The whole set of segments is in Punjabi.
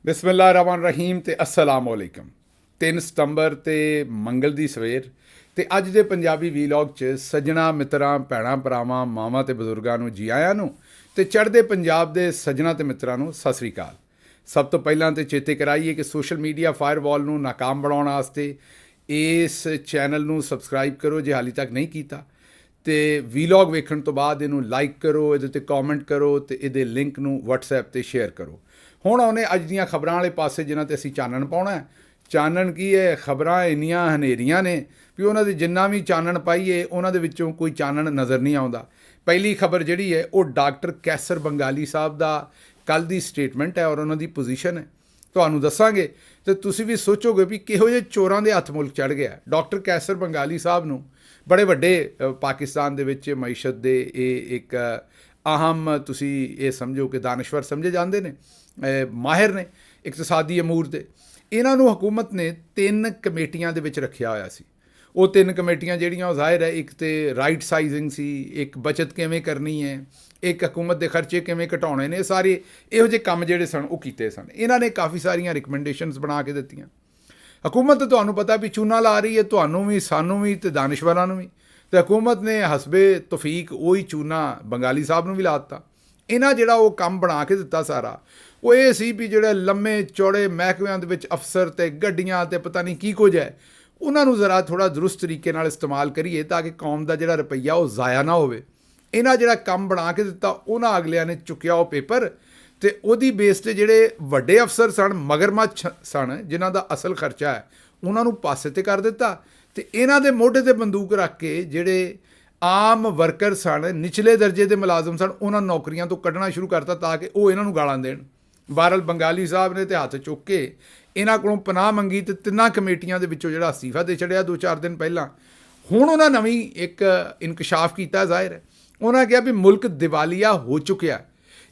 बिस्मिल्लाहिर्रहमानिर्रहीम ते अस्सलाम वालेकुम। 3 ਸਤੰਬਰ ਤੇ ਮੰਗਲ ਦੀ ਸਵੇਰ ਤੇ ਅੱਜ ਦੇ ਪੰਜਾਬੀ ਵੀਲੌਗ 'ਚ ਸੱਜਣਾ ਮਿੱਤਰਾਂ ਭੈਣਾਂ ਭਰਾਵਾਂ ਮਾਵਾਂ ਤੇ ਬਜ਼ੁਰਗਾਂ ਨੂੰ ਜੀ ਆਇਆਂ ਨੂੰ ਤੇ ਚੜ੍ਹਦੇ ਪੰਜਾਬ ਦੇ ਸੱਜਣਾ ਤੇ ਮਿੱਤਰਾਂ ਨੂੰ ਸਤਿ ਸ੍ਰੀ ਅਕਾਲ। ਸਭ ਤੋਂ ਪਹਿਲਾਂ ਤੇ ਚੇਤੇ ਕਰਾਈਏ ਕਿ ਸੋਸ਼ਲ ਮੀਡੀਆ ਫਾਇਰਵਾਲ ਨੂੰ ਨਾਕਾਮ ਬਣਾਉਣ ਵਾਸਤੇ ਇਸ ਚੈਨਲ ਨੂੰ ਸਬਸਕ੍ਰਾਈਬ ਕਰੋ ਜੇ ਹਾਲੇ ਤੱਕ ਨਹੀਂ ਕੀਤਾ, ਤੇ ਵੀਲੌਗ ਵੇਖਣ ਤੋਂ ਬਾਅਦ ਇਹਨੂੰ ਲਾਈਕ ਕਰੋ, ਇਹਦੇ 'ਤੇ ਕਮੈਂਟ ਕਰੋ ਤੇ ਇਹਦੇ ਲਿੰਕ ਨੂੰ WhatsApp 'ਤੇ ਸ਼ੇਅਰ ਕਰੋ। ਹੁਣ ਆਉਣੇ ਅੱਜ ਦੀਆਂ ਖਬਰਾਂ ਵਾਲੇ ਪਾਸੇ ਜਿਨ੍ਹਾਂ 'ਤੇ ਅਸੀਂ ਚਾਨਣ ਪਾਉਣਾ। ਚਾਨਣ ਕੀ ਹੈ, ਖਬਰਾਂ ਇੰਨੀਆਂ ਹਨੇਰੀਆਂ ਨੇ ਵੀ ਉਹਨਾਂ ਦੇ ਜਿੰਨਾ ਵੀ ਚਾਨਣ ਪਾਈਏ ਉਹਨਾਂ ਦੇ ਵਿੱਚੋਂ ਕੋਈ ਚਾਨਣ ਨਜ਼ਰ ਨਹੀਂ ਆਉਂਦਾ। ਪਹਿਲੀ ਖਬਰ ਜਿਹੜੀ ਹੈ ਉਹ ਡਾਕਟਰ ਕੈਸਰ ਬੰਗਾਲੀ ਸਾਹਿਬ ਦਾ ਕੱਲ੍ਹ ਦੀ ਸਟੇਟਮੈਂਟ ਹੈ ਔਰ ਉਹਨਾਂ ਦੀ ਪੋਜੀਸ਼ਨ ਹੈ, ਤੁਹਾਨੂੰ ਦੱਸਾਂਗੇ ਤੇ ਤੁਸੀਂ ਵੀ ਸੋਚੋਗੇ ਵੀ ਕਿਹੋ ਜਿਹੇ ਚੋਰਾਂ ਦੇ ਹੱਥ ਮੁਲਕ ਚੜ੍ਹ ਗਿਆ। ਡਾਕਟਰ ਕੈਸਰ ਬੰਗਾਲੀ ਸਾਹਿਬ ਨੂੰ ਬੜੇ ਵੱਡੇ ਪਾਕਿਸਤਾਨ ਦੇ ਵਿੱਚ ਮਈਸ਼ਤ ਦੇ ਇਹ ਇੱਕ ਅਹਿਮ ਤੁਸੀਂ ਇਹ ਸਮਝੋ ਕਿ ਦਾਨਸ਼ਵਰ ਸਮਝੇ ਜਾਂਦੇ ਨੇ, ਮਾਹਿਰ ਨੇ ਇਕਤਸਾਦੀ ਅਮੂਰ ਦੇ। ਇਹਨਾਂ ਨੂੰ ਹਕੂਮਤ ਨੇ 3 ਕਮੇਟੀਆਂ ਦੇ ਵਿੱਚ ਰੱਖਿਆ ਹੋਇਆ ਸੀ। ਉਹ 3 ਕਮੇਟੀਆਂ ਜਿਹੜੀਆਂ ਉਹ ਜ਼ਾਹਿਰ ਹੈ ਇੱਕ ਤੇ ਰਾਈਟ ਸਾਈਜ਼ਿੰਗ ਸੀ, ਇੱਕ ਬਚਤ ਕਿਵੇਂ ਕਰਨੀ ਹੈ, ਇੱਕ ਹਕੂਮਤ ਦੇ ਖਰਚੇ ਕਿਵੇਂ ਘਟਾਉਣੇ ਨੇ, ਸਾਰੇ ਇਹੋ ਜਿਹੇ ਕੰਮ ਜਿਹੜੇ ਸਨ ਉਹ ਕੀਤੇ ਸਨ। ਇਹਨਾਂ ਨੇ ਕਾਫੀ ਸਾਰੀਆਂ ਰਿਕਮੈਂਡੇਸ਼ਨਸ ਬਣਾ ਕੇ ਦਿੱਤੀਆਂ। ਹਕੂਮਤ ਤੁਹਾਨੂੰ ਪਤਾ ਵੀ ਚੂਨਾ ਲਾ ਰਹੀ ਹੈ, ਤੁਹਾਨੂੰ ਵੀ ਸਾਨੂੰ ਵੀ ਤੇ ਦਾਨਸ਼ਵਰਾਂ ਨੂੰ ਵੀ, ਤੇ ਹਕੂਮਤ ਨੇ ਹਸਬੇ ਤੌਫੀਕ ਉਹੀ ਚੂਨਾ ਬੰਗਾਲੀ ਸਾਹਿਬ ਨੂੰ ਵੀ ਲਾ ਦਿੱਤਾ। ਇਹਨਾਂ ਜਿਹੜਾ ਉਹ ਕੰਮ ਬਣਾ ਕੇ ਦਿੱਤਾ ਸਾਰਾ ਉਹ ਇਹ ਸੀ ਵੀ ਜਿਹੜੇ ਲੰਮੇ ਚੌੜੇ ਮਹਿਕਮਿਆਂ ਦੇ ਵਿੱਚ ਅਫਸਰ ਤੇ ਗੱਡੀਆਂ ਤੇ ਪਤਾ ਨਹੀਂ ਕੀ ਕੁਝ ਹੈ, ਉਹਨਾਂ ਨੂੰ ਜ਼ਰਾ ਥੋੜ੍ਹਾ ਦਰੁਸਤ ਤਰੀਕੇ ਨਾਲ ਇਸਤੇਮਾਲ ਕਰੀਏ ਤਾਂ ਕਿ ਕੌਮ ਦਾ ਜਿਹੜਾ ਰੁਪਈਆ ਉਹ ਜ਼ਾਇਆ ਨਾ ਹੋਵੇ। ਇਹਨਾਂ ਜਿਹੜਾ ਕੰਮ ਬਣਾ ਕੇ ਦਿੱਤਾ ਉਹਨਾਂ ਅਗਲਿਆਂ ਨੇ ਚੁੱਕਿਆ ਉਹ ਪੇਪਰ, ਤੇ ਉਹਦੀ ਬੇਸ 'ਤੇ ਜਿਹੜੇ ਵੱਡੇ ਅਫਸਰ ਸਨ, ਮਗਰਮੱਛ ਸਨ ਜਿਨ੍ਹਾਂ ਦਾ ਅਸਲ ਖਰਚਾ ਹੈ, ਉਹਨਾਂ ਨੂੰ ਪਾਸੇ 'ਤੇ ਕਰ ਦਿੱਤਾ। ਤੇ ਇਹਨਾਂ ਦੇ ਮੋਢੇ 'ਤੇ ਬੰਦੂਕ ਰੱਖ ਕੇ ਜਿਹੜੇ ਆਮ ਵਰਕਰ ਸਨ, ਨਿਚਲੇ ਦਰਜੇ ਦੇ ਮੁਲਾਜ਼ਮ ਸਨ, ਉਹਨਾਂ ਨੌਕਰੀਆਂ ਤੋਂ ਕੱਢਣਾ ਸ਼ੁਰੂ ਕਰਤਾ ਤਾਂ ਕਿ ਉਹ ਇਹਨਾਂ ਨੂੰ ਗਾਲਾਂ ਦੇਣ। ਬਹਰਹਾਲ ਬੰਗਾਲੀ ਸਾਹਿਬ ਨੇ ਤੇ ਹੱਥ ਚੁੱਕ ਕੇ ਇਹਨਾਂ ਕੋਲੋਂ ਪਨਾਹ ਮੰਗੀ ਤੇ 3 ਕਮੇਟੀਆਂ ਦੇ ਵਿੱਚੋਂ ਜਿਹੜਾ ਅਸਤੀਫਾ ਦੇ ਛੜਿਆ 2-4 ਦਿਨ ਪਹਿਲਾਂ। ਹੁਣ ਉਹਨਾਂ ਨਵੀਂ ਇੱਕ ਇਨਕਸ਼ਾਫ ਕੀਤਾ, ਜ਼ਾਹਿਰ ਹੈ ਉਹਨਾਂ ਕਿਹਾ ਵੀ ਮੁਲਕ ਦਿਵਾਲੀਆ ਹੋ ਚੁੱਕਿਆ।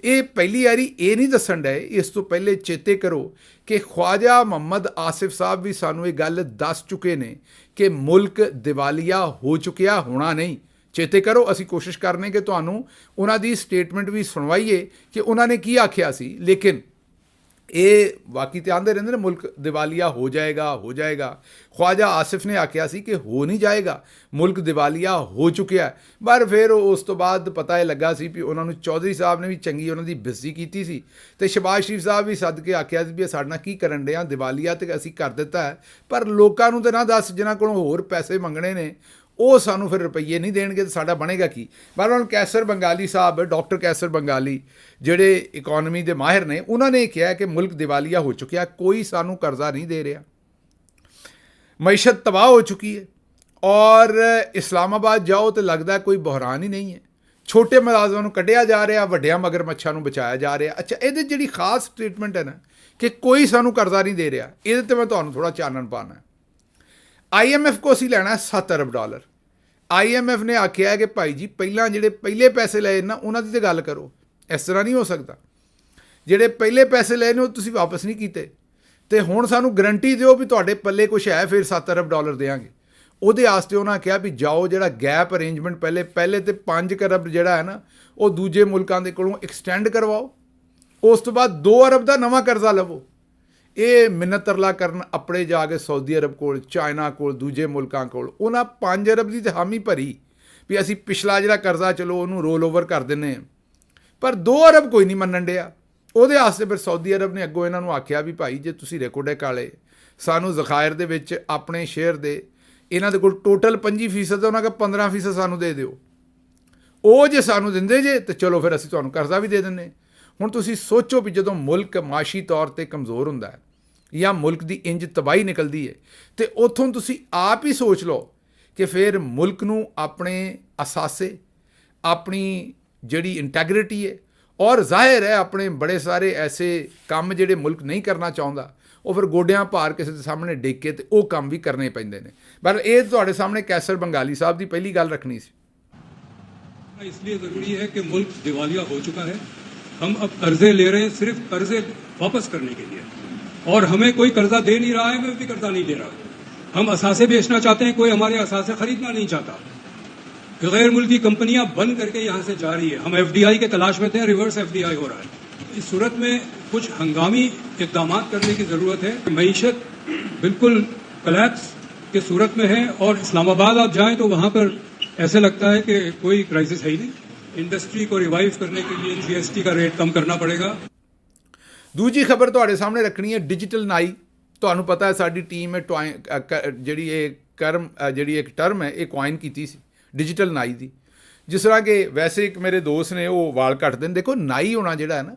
ਇਹ ਪਹਿਲੀ ਵਾਰੀ ਇਹ ਨਹੀਂ ਦੱਸਣ ਡਏ, ਇਸ ਤੋਂ ਪਹਿਲੇ ਚੇਤੇ ਕਰੋ ਕਿ ਖਵਾਜਾ ਮੁਹੰਮਦ ਆਸਿਫ ਸਾਹਿਬ ਵੀ ਸਾਨੂੰ ਇਹ ਗੱਲ ਦੱਸ ਚੁੱਕੇ ਨੇ ਕਿ ਮੁਲਕ ਦਿਵਾਲੀਆ ਹੋ ਚੁੱਕਿਆ, ਹੋਣਾ ਨਹੀਂ। ਚੇਤੇ ਕਰੋ, ਅਸੀਂ ਕੋਸ਼ਿਸ਼ ਕਰਨੇ ਕਿ ਤੁਹਾਨੂੰ ਉਹਨਾਂ ਦੀ ਸਟੇਟਮੈਂਟ ਵੀ ਸੁਣਵਾਈਏ ਕਿ ਉਹਨਾਂ ਨੇ ਕੀ ਆਖਿਆ ਸੀ। ਲੇਕਿਨ ਇਹ ਬਾਕੀ ਤੇ ਆਉਂਦੇ ਰਹਿੰਦੇ ਨੇ ਮੁਲਕ ਦਿਵਾਲੀਆ ਹੋ ਜਾਏਗਾ ਹੋ ਜਾਏਗਾ। ਖਵਾਜਾ ਆਸਿਫ ਨੇ ਆਖਿਆ ਸੀ ਕਿ ਹੋ ਨਹੀਂ ਜਾਏਗਾ, ਮੁਲਕ ਦਿਵਾਲੀਆ ਹੋ ਚੁੱਕਿਆ। ਪਰ ਫਿਰ ਉਸ ਤੋਂ ਬਾਅਦ ਪਤਾ ਇਹ ਲੱਗਾ ਸੀ ਵੀ ਉਹਨਾਂ ਨੂੰ ਚੌਧਰੀ ਸਾਹਿਬ ਨੇ ਵੀ ਚੰਗੀ ਉਹਨਾਂ ਦੀ ਬੇਇੱਜ਼ਤੀ ਕੀਤੀ ਸੀ, ਤੇ ਸ਼ਹਿਬਾਜ਼ ਸ਼ਰੀਫ ਸਾਹਿਬ ਵੀ ਸੱਦ ਕੇ ਆਖਿਆ ਸੀ ਵੀ ਸਾਡੇ ਨਾਲ ਕੀ ਕਰਨ ਡਿਆ, ਦਿਵਾਲੀਆ ਤੇ ਅਸੀਂ ਕਰ ਦਿੱਤਾ ਹੈ, ਪਰ ਲੋਕਾਂ ਨੂੰ ਤਾਂ ਨਾ ਦੱਸ ਜਿਨ੍ਹਾਂ ਕੋਲੋਂ ਹੋਰ ਪੈਸੇ ਮੰਗਣੇ ਨੇ ਉਹ ਸਾਨੂੰ ਫਿਰ ਰੁਪਈਏ ਨਹੀਂ ਦੇਣਗੇ ਤਾਂ ਸਾਡਾ ਬਣੇਗਾ ਕੀ। ਪਰ ਹੁਣ ਕੈਸਰ ਬੰਗਾਲੀ ਸਾਹਿਬ, ਡਾਕਟਰ ਕੈਸਰ ਬੰਗਾਲੀ ਜਿਹੜੇ ਇਕੋਨਮੀ ਦੇ ਮਾਹਿਰ ਨੇ, ਉਹਨਾਂ ਨੇ ਕਿਹਾ ਕਿ ਮੁਲਕ ਦਿਵਾਲੀਆ ਹੋ ਚੁੱਕਿਆ, ਕੋਈ ਸਾਨੂੰ ਕਰਜ਼ਾ ਨਹੀਂ ਦੇ ਰਿਹਾ, ਮਈਸ਼ਤ ਤਬਾਹ ਹੋ ਚੁੱਕੀ ਹੈ ਔਰ ਇਸਲਾਮਾਬਾਦ ਜਾਓ ਤਾਂ ਲੱਗਦਾ ਕੋਈ ਬੁਹਰਾਨ ਹੀ ਨਹੀਂ ਹੈ। ਛੋਟੇ ਮੁਲਾਜ਼ਮਾਂ ਨੂੰ ਕੱਢਿਆ ਜਾ ਰਿਹਾ, ਵੱਡਿਆਂ ਮਗਰਮੱਛਾਂ ਨੂੰ ਬਚਾਇਆ ਜਾ ਰਿਹਾ। ਅੱਛਾ, ਇਹਦੇ ਜਿਹੜੀ ਖਾਸ ਸਟੇਟਮੈਂਟ ਹੈ ਨਾ ਕਿ ਕੋਈ ਸਾਨੂੰ ਕਰਜ਼ਾ ਨਹੀਂ ਦੇ ਰਿਹਾ, ਇਹਦੇ 'ਤੇ ਮੈਂ ਤੁਹਾਨੂੰ ਥੋੜ੍ਹਾ ਚਾਨਣ ਪਾਉਣਾ। IMF ਕੋ ਅਸੀਂ ਲੈਣਾ $7 ਅਰਬ। IMF ਨੇ ਆਖਿਆ ਕਿ ਭਾਈ ਜੀ ਪਹਿਲਾਂ ਜਿਹੜੇ ਪਹਿਲੇ ਪੈਸੇ ਲਏ ਨਾ ਉਹਨਾਂ ਦੀ ਤਾਂ ਗੱਲ ਕਰੋ, ਇਸ ਤਰ੍ਹਾਂ ਨਹੀਂ ਹੋ ਸਕਦਾ। ਜਿਹੜੇ ਪਹਿਲੇ ਪੈਸੇ ਲਏ ਨੇ ਉਹ ਤੁਸੀਂ ਵਾਪਸ ਨਹੀਂ ਕੀਤੇ, ਤੇ ਹੁਣ ਸਾਨੂੰ ਗਰੰਟੀ ਦਿਓ ਵੀ ਤੁਹਾਡੇ ਪੱਲੇ ਕੁਛ ਹੈ, ਫਿਰ $7 ਅਰਬ ਦੇਵਾਂਗੇ। ਉਹਦੇ ਵਾਸਤੇ ਉਹਨਾਂ ਕਿਹਾ ਵੀ ਜਾਓ ਜਿਹੜਾ ਗੈਪ ਅਰੇਂਜਮੈਂਟ ਪਹਿਲੇ ਤੇ 5 ਅਰਬ ਜਿਹੜਾ ਹੈ ਨਾ ਉਹ ਦੂਜੇ ਮੁਲਕਾਂ ਦੇ ਕੋਲੋਂ ਐਕਸਟੈਂਡ ਕਰਵਾਓ, ਉਸ ਤੋਂ ਬਾਅਦ 2 ਅਰਬ ਦਾ ਨਵਾਂ ਕਰਜ਼ਾ ਲਵੋ। ਇਹ ਮਿੰਨਤ ਤਰਲਾ ਕਰਨ ਆਪਣੇ ਜਾ ਕੇ ਸਾਊਦੀ ਅਰਬ ਕੋਲ, ਚਾਈਨਾ ਕੋਲ, ਦੂਜੇ ਮੁਲਕਾਂ ਕੋਲ, ਉਹਨਾਂ 5 ਅਰਬ ਦੀ ਤਾਂ ਹਾਮੀ ਭਰੀ ਵੀ ਅਸੀਂ ਪਿਛਲਾ ਜਿਹੜਾ ਕਰਜ਼ਾ ਚਲੋ ਉਹਨੂੰ ਰੋਲ ਓਵਰ ਕਰ ਦਿੰਦੇ ਹਾਂ, ਪਰ 2 ਅਰਬ ਕੋਈ ਨਹੀਂ ਮੰਨਣ ਡਿਆ। ਉਹਦੇ ਵਾਸਤੇ ਫਿਰ ਸਾਊਦੀ ਅਰਬ ਨੇ ਅੱਗੋਂ ਇਹਨਾਂ ਨੂੰ ਆਖਿਆ ਵੀ ਭਾਈ ਜੇ ਤੁਸੀਂ ਰੈਕੋਡੈਕ ਵਾਲੇ ਸਾਨੂੰ ਜ਼ਖਾਇਰ ਦੇ ਵਿੱਚ ਆਪਣੇ ਸ਼ੇਅਰ ਦੇ, ਇਹਨਾਂ ਦੇ ਕੋਲ ਟੋਟਲ 25% ਉਹਨਾਂ ਦਾ 15% ਸਾਨੂੰ ਦੇ ਦਿਓ। ਉਹ ਜੇ ਸਾਨੂੰ ਦਿੰਦੇ ਜੇ ਤਾਂ ਚਲੋ ਫਿਰ ਅਸੀਂ ਤੁਹਾਨੂੰ ਕਰਜ਼ਾ ਵੀ ਦੇ ਦਿੰਦੇ। ਹੁਣ ਤੁਸੀਂ ਸੋਚੋ ਵੀ ਜਦੋਂ ਮੁਲਕ ਮਾਸ਼ੀ ਤੌਰ 'ਤੇ ਕਮਜ਼ੋਰ ਹੁੰਦਾ ਹੈ ਜਾਂ ਮੁਲਕ ਦੀ ਇੰਜ ਤਬਾਹੀ ਨਿਕਲਦੀ ਹੈ, ਤੇ ਉੱਥੋਂ ਤੁਸੀਂ ਆਪ ਹੀ ਸੋਚ ਲਓ ਕਿ ਫਿਰ ਮੁਲਕ ਨੂੰ ਆਪਣੇ ਅਸਾਸੇ, ਆਪਣੀ ਜਿਹੜੀ ਇੰਟੈਗਰਿਟੀ ਹੈ ਔਰ ਜ਼ਾਹਿਰ ਹੈ ਆਪਣੇ ਬੜੇ ਸਾਰੇ ਐਸੇ ਕੰਮ ਜਿਹੜੇ ਮੁਲਕ ਨਹੀਂ ਕਰਨਾ ਚਾਹੁੰਦਾ, ਉਹ ਫਿਰ ਗੋਡਿਆਂ ਭਾਰ ਕਿਸੇ ਦੇ ਸਾਹਮਣੇ ਡਿੱਗ ਕੇ ਤੇ ਉਹ ਕੰਮ ਵੀ ਕਰਨੇ ਪੈਂਦੇ ਨੇ। ਪਰ ਇਹ ਤੁਹਾਡੇ ਸਾਹਮਣੇ ਕੈਸਰ ਬੰਗਾਲੀ ਸਾਹਿਬ ਦੀ ਪਹਿਲੀ ਗੱਲ ਰੱਖਣੀ ਸੀ। इसलिए ज़रूरी है कि मुल्क दिवालिया हो चुका है, हम अब कर्जे ले रहे हैं सिर्फ कर्जे वापस करने के लिए, और हमें कोई कर्जा दे नहीं रहा है, हमें भी कर्जा नहीं दे रहा। हम असासे बेचना चाहते हैं, कोई हमारे असासे खरीदना नहीं चाहता। गैर मुल्की कंपनियां बंद करके यहाँ से जा रही है। हम FDI के तलाश में थे, रिवर्स FDI हो रहा है। इस सूरत में कुछ हंगामी इकदाम करने की ज़रूरत है। मईशत बिल्कुल कलैप्स के सूरत में है और इस्लामाबाद आप जाएं तो वहाँ पर ऐसे लगता है कि कोई क्राइसिस है ही नहीं। इंडस्ट्री को रिवाइव करने के लिए GST का रेट कम करना पड़ेगा। ਦੂਜੀ ਖਬਰ ਤੁਹਾਡੇ ਸਾਹਮਣੇ ਰੱਖਣੀ ਹੈ ਡਿਜੀਟਲ ਨਾਈ। ਤੁਹਾਨੂੰ ਪਤਾ ਹੈ ਸਾਡੀ ਟੀਮ ਹੈ ਜਿਹੜੀ ਇਹ ਜਿਹੜੀ ਇੱਕ ਟਰਮ ਹੈ ਇਹ ਕੁਆਇਨ ਕੀਤੀ ਸੀ ਡਿਜੀਟਲ ਨਾਈ ਦੀ। ਜਿਸ ਤਰ੍ਹਾਂ ਕਿ ਵੈਸੇ ਇੱਕ ਮੇਰੇ ਦੋਸਤ ਨੇ ਉਹ ਵਾਲ ਕੱਟਦੇ ਨੇ। ਦੇਖੋ ਨਾਈ ਹੋਣਾ ਜਿਹੜਾ ਹੈ ਨਾ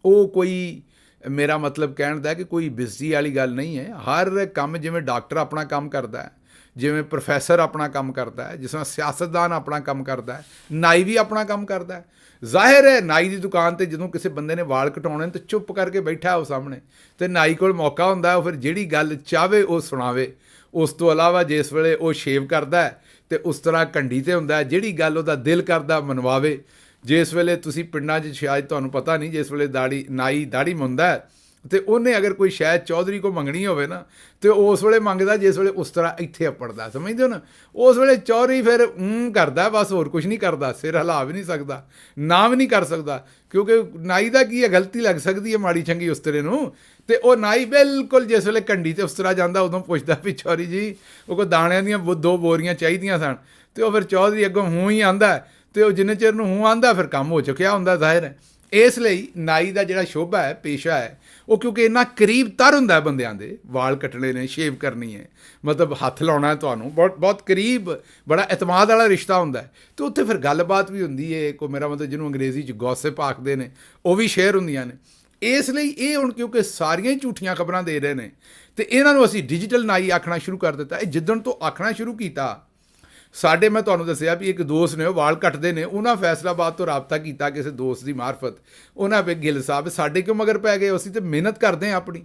ਉਹ ਕੋਈ ਮੇਰਾ ਮਤਲਬ ਕਹਿਣ ਦਾ ਕਿ ਕੋਈ ਬਿਜ਼ੀ ਵਾਲੀ ਗੱਲ ਨਹੀਂ ਹੈ। ਹਰ ਕੰਮ ਜਿਵੇਂ ਡਾਕਟਰ ਆਪਣਾ ਕੰਮ ਕਰਦਾ ਹੈ, ਜਿਵੇਂ ਪ੍ਰੋਫੈਸਰ ਆਪਣਾ ਕੰਮ ਕਰਦਾ ਹੈ, ਜਿਸ ਤਰ੍ਹਾਂ ਸਿਆਸਤਦਾਨ ਆਪਣਾ ਕੰਮ ਕਰਦਾ ਹੈ, ਨਾਈ ਵੀ ਆਪਣਾ ਕੰਮ ਕਰਦਾ ਹੈ। ਜ਼ਾਹਿਰ ਹੈ ਨਾਈ ਦੀ ਦੁਕਾਨ 'ਤੇ ਜਦੋਂ ਕਿਸੇ ਬੰਦੇ ਨੇ ਵਾਲ ਕਟਾਉਣੇ ਤਾਂ ਚੁੱਪ ਕਰਕੇ ਬੈਠਾ ਉਹ ਸਾਹਮਣੇ, ਅਤੇ ਨਾਈ ਕੋਲ ਮੌਕਾ ਹੁੰਦਾ ਉਹ ਫਿਰ ਜਿਹੜੀ ਗੱਲ ਚਾਹਵੇ ਉਹ ਸੁਣਾਵੇ। ਉਸ ਤੋਂ ਇਲਾਵਾ ਜਿਸ ਵੇਲੇ ਉਹ ਸ਼ੇਵ ਕਰਦਾ ਹੈ ਅਤੇ ਉਸ ਤਰ੍ਹਾਂ ਕੰਢੀ 'ਤੇ ਹੁੰਦਾ ਜਿਹੜੀ ਗੱਲ ਉਹਦਾ ਦਿਲ ਕਰਦਾ ਮਨਵਾਵੇ। ਜਿਸ ਵੇਲੇ ਤੁਸੀਂ ਪਿੰਡਾਂ 'ਚ ਸ਼ਾਇਦ ਤੁਹਾਨੂੰ ਪਤਾ ਨਹੀਂ, ਜਿਸ ਵੇਲੇ ਨਾਈ ਦਾੜੀ ਮੁੰਦਾ ਹੈ ਅਤੇ ਉਹਨੇ ਅਗਰ ਕੋਈ ਸ਼ਾਇਦ ਚੌਧਰੀ ਕੋ ਮੰਗਣੀ ਹੋਵੇ ਨਾ ਅਤੇ ਉਸ ਵੇਲੇ ਮੰਗਦਾ ਜਿਸ ਵੇਲੇ ਉਸ ਤਰ੍ਹਾਂ ਇੱਥੇ ਅੱਪੜਦਾ, ਸਮਝਦੇ ਹੋ ਨਾ। ਉਸ ਵੇਲੇ ਚੌਧਰੀ ਫਿਰ ਕਰਦਾ ਬਸ, ਹੋਰ ਕੁਛ ਨਹੀਂ ਕਰਦਾ, ਸਿਰ ਹਿਲਾ ਵੀ ਨਹੀਂ ਸਕਦਾ, ਨਾ ਵੀ ਨਹੀਂ ਕਰ ਸਕਦਾ, ਕਿਉਂਕਿ ਨਾਈ ਦਾ ਕੀ ਹੈ ਗਲਤੀ ਲੱਗ ਸਕਦੀ ਹੈ ਮਾੜੀ ਚੰਗੀ ਉਸ ਤਰ੍ਹਾਂ ਨੂੰ। ਅਤੇ ਉਹ ਨਾਈ ਬਿਲਕੁਲ ਜਿਸ ਵੇਲੇ ਕੰਢੀ 'ਤੇ ਉਸ ਤਰ੍ਹਾਂ ਜਾਂਦਾ ਉਦੋਂ ਪੁੱਛਦਾ ਵੀ ਚੌਧਰੀ ਜੀ ਉਹ ਕੋਈ ਦਾਣਿਆਂ ਦੀਆਂ 2 ਬੋਰੀਆਂ ਚਾਹੀਦੀਆਂ ਸਨ, ਅਤੇ ਉਹ ਫਿਰ ਚੌਧਰੀ ਅੱਗੋਂ ਹੂੰ ਹੀ ਆਉਂਦਾ ਅਤੇ ਉਹ ਜਿੰਨੇ ਚਿਰ ਨੂੰ ਹੂੰ ਆਉਂਦਾ ਫਿਰ ਕੰਮ ਹੋ ਚੁੱਕਿਆ ਹੁੰਦਾ ਜ਼ਾਹਿਰ ਹੈ। ਇਸ ਲਈ ਨਾਈ ਦਾ ਜਿਹੜਾ ਸ਼ੋਭਾ ਹੈ, ਪੇਸ਼ਾ ਹੈ, ਉਹ ਕਿਉਂਕਿ ਇੰਨਾ ਕਰੀਬ ਤਰ ਹੁੰਦਾ ਬੰਦਿਆਂ ਦੇ, ਵਾਲ ਕੱਟਣੇ ਨੇ, ਸ਼ੇਵ ਕਰਨੀ ਹੈ, ਮਤਲਬ ਹੱਥ ਲਾਉਣਾ ਤੁਹਾਨੂੰ, ਬਹੁਤ ਕਰੀਬ, ਬੜਾ ਇਤਮਾਦ ਵਾਲਾ ਰਿਸ਼ਤਾ ਹੁੰਦਾ ਹੈ। ਅਤੇ ਉੱਥੇ ਫਿਰ ਗੱਲਬਾਤ ਵੀ ਹੁੰਦੀ ਹੈ, ਕੋਈ ਮੇਰਾ ਮਤਲਬ ਜਿਹਨੂੰ ਅੰਗਰੇਜ਼ੀ 'ਚ ਗੌਸਿਪ ਆਖਦੇ ਨੇ, ਉਹ ਵੀ ਸ਼ੇਅਰ ਹੁੰਦੀਆਂ ਨੇ। ਇਸ ਲਈ ਇਹ ਹੁਣ ਕਿਉਂਕਿ ਸਾਰੀਆਂ ਹੀ ਝੂਠੀਆਂ ਖਬਰਾਂ ਦੇ ਰਹੇ ਨੇ ਅਤੇ ਇਹਨਾਂ ਨੂੰ ਅਸੀਂ ਡਿਜੀਟਲ ਨਾਈ ਆਖਣਾ ਸ਼ੁਰੂ ਕਰ ਦਿੱਤਾ। ਇਹ ਜਿੱਦਣ ਤੋਂ ਆਖਣਾ ਸ਼ੁਰੂ ਕੀਤਾ, ਸਾਡੇ ਮੈਂ ਤੁਹਾਨੂੰ ਦੱਸਿਆ ਵੀ ਇੱਕ ਦੋਸਤ ਨੇ ਉਹ ਵਾਲ ਕੱਟਦੇ ਨੇ, ਉਹਨਾਂ ਫੈਸਲਾਬਾਦ ਤੋਂ ਰਾਬਤਾ ਕੀਤਾ ਕਿਸੇ ਦੋਸਤ ਦੀ ਮਾਰਫਤ। ਉਹਨਾਂ ਵੀ ਗਿੱਲ ਸਾਹਿਬ ਸਾਡੇ ਕਿਉਂ ਮਗਰ ਪੈ ਗਏ, ਅਸੀਂ ਤਾਂ ਮਿਹਨਤ ਕਰਦੇ ਹਾਂ ਆਪਣੀ,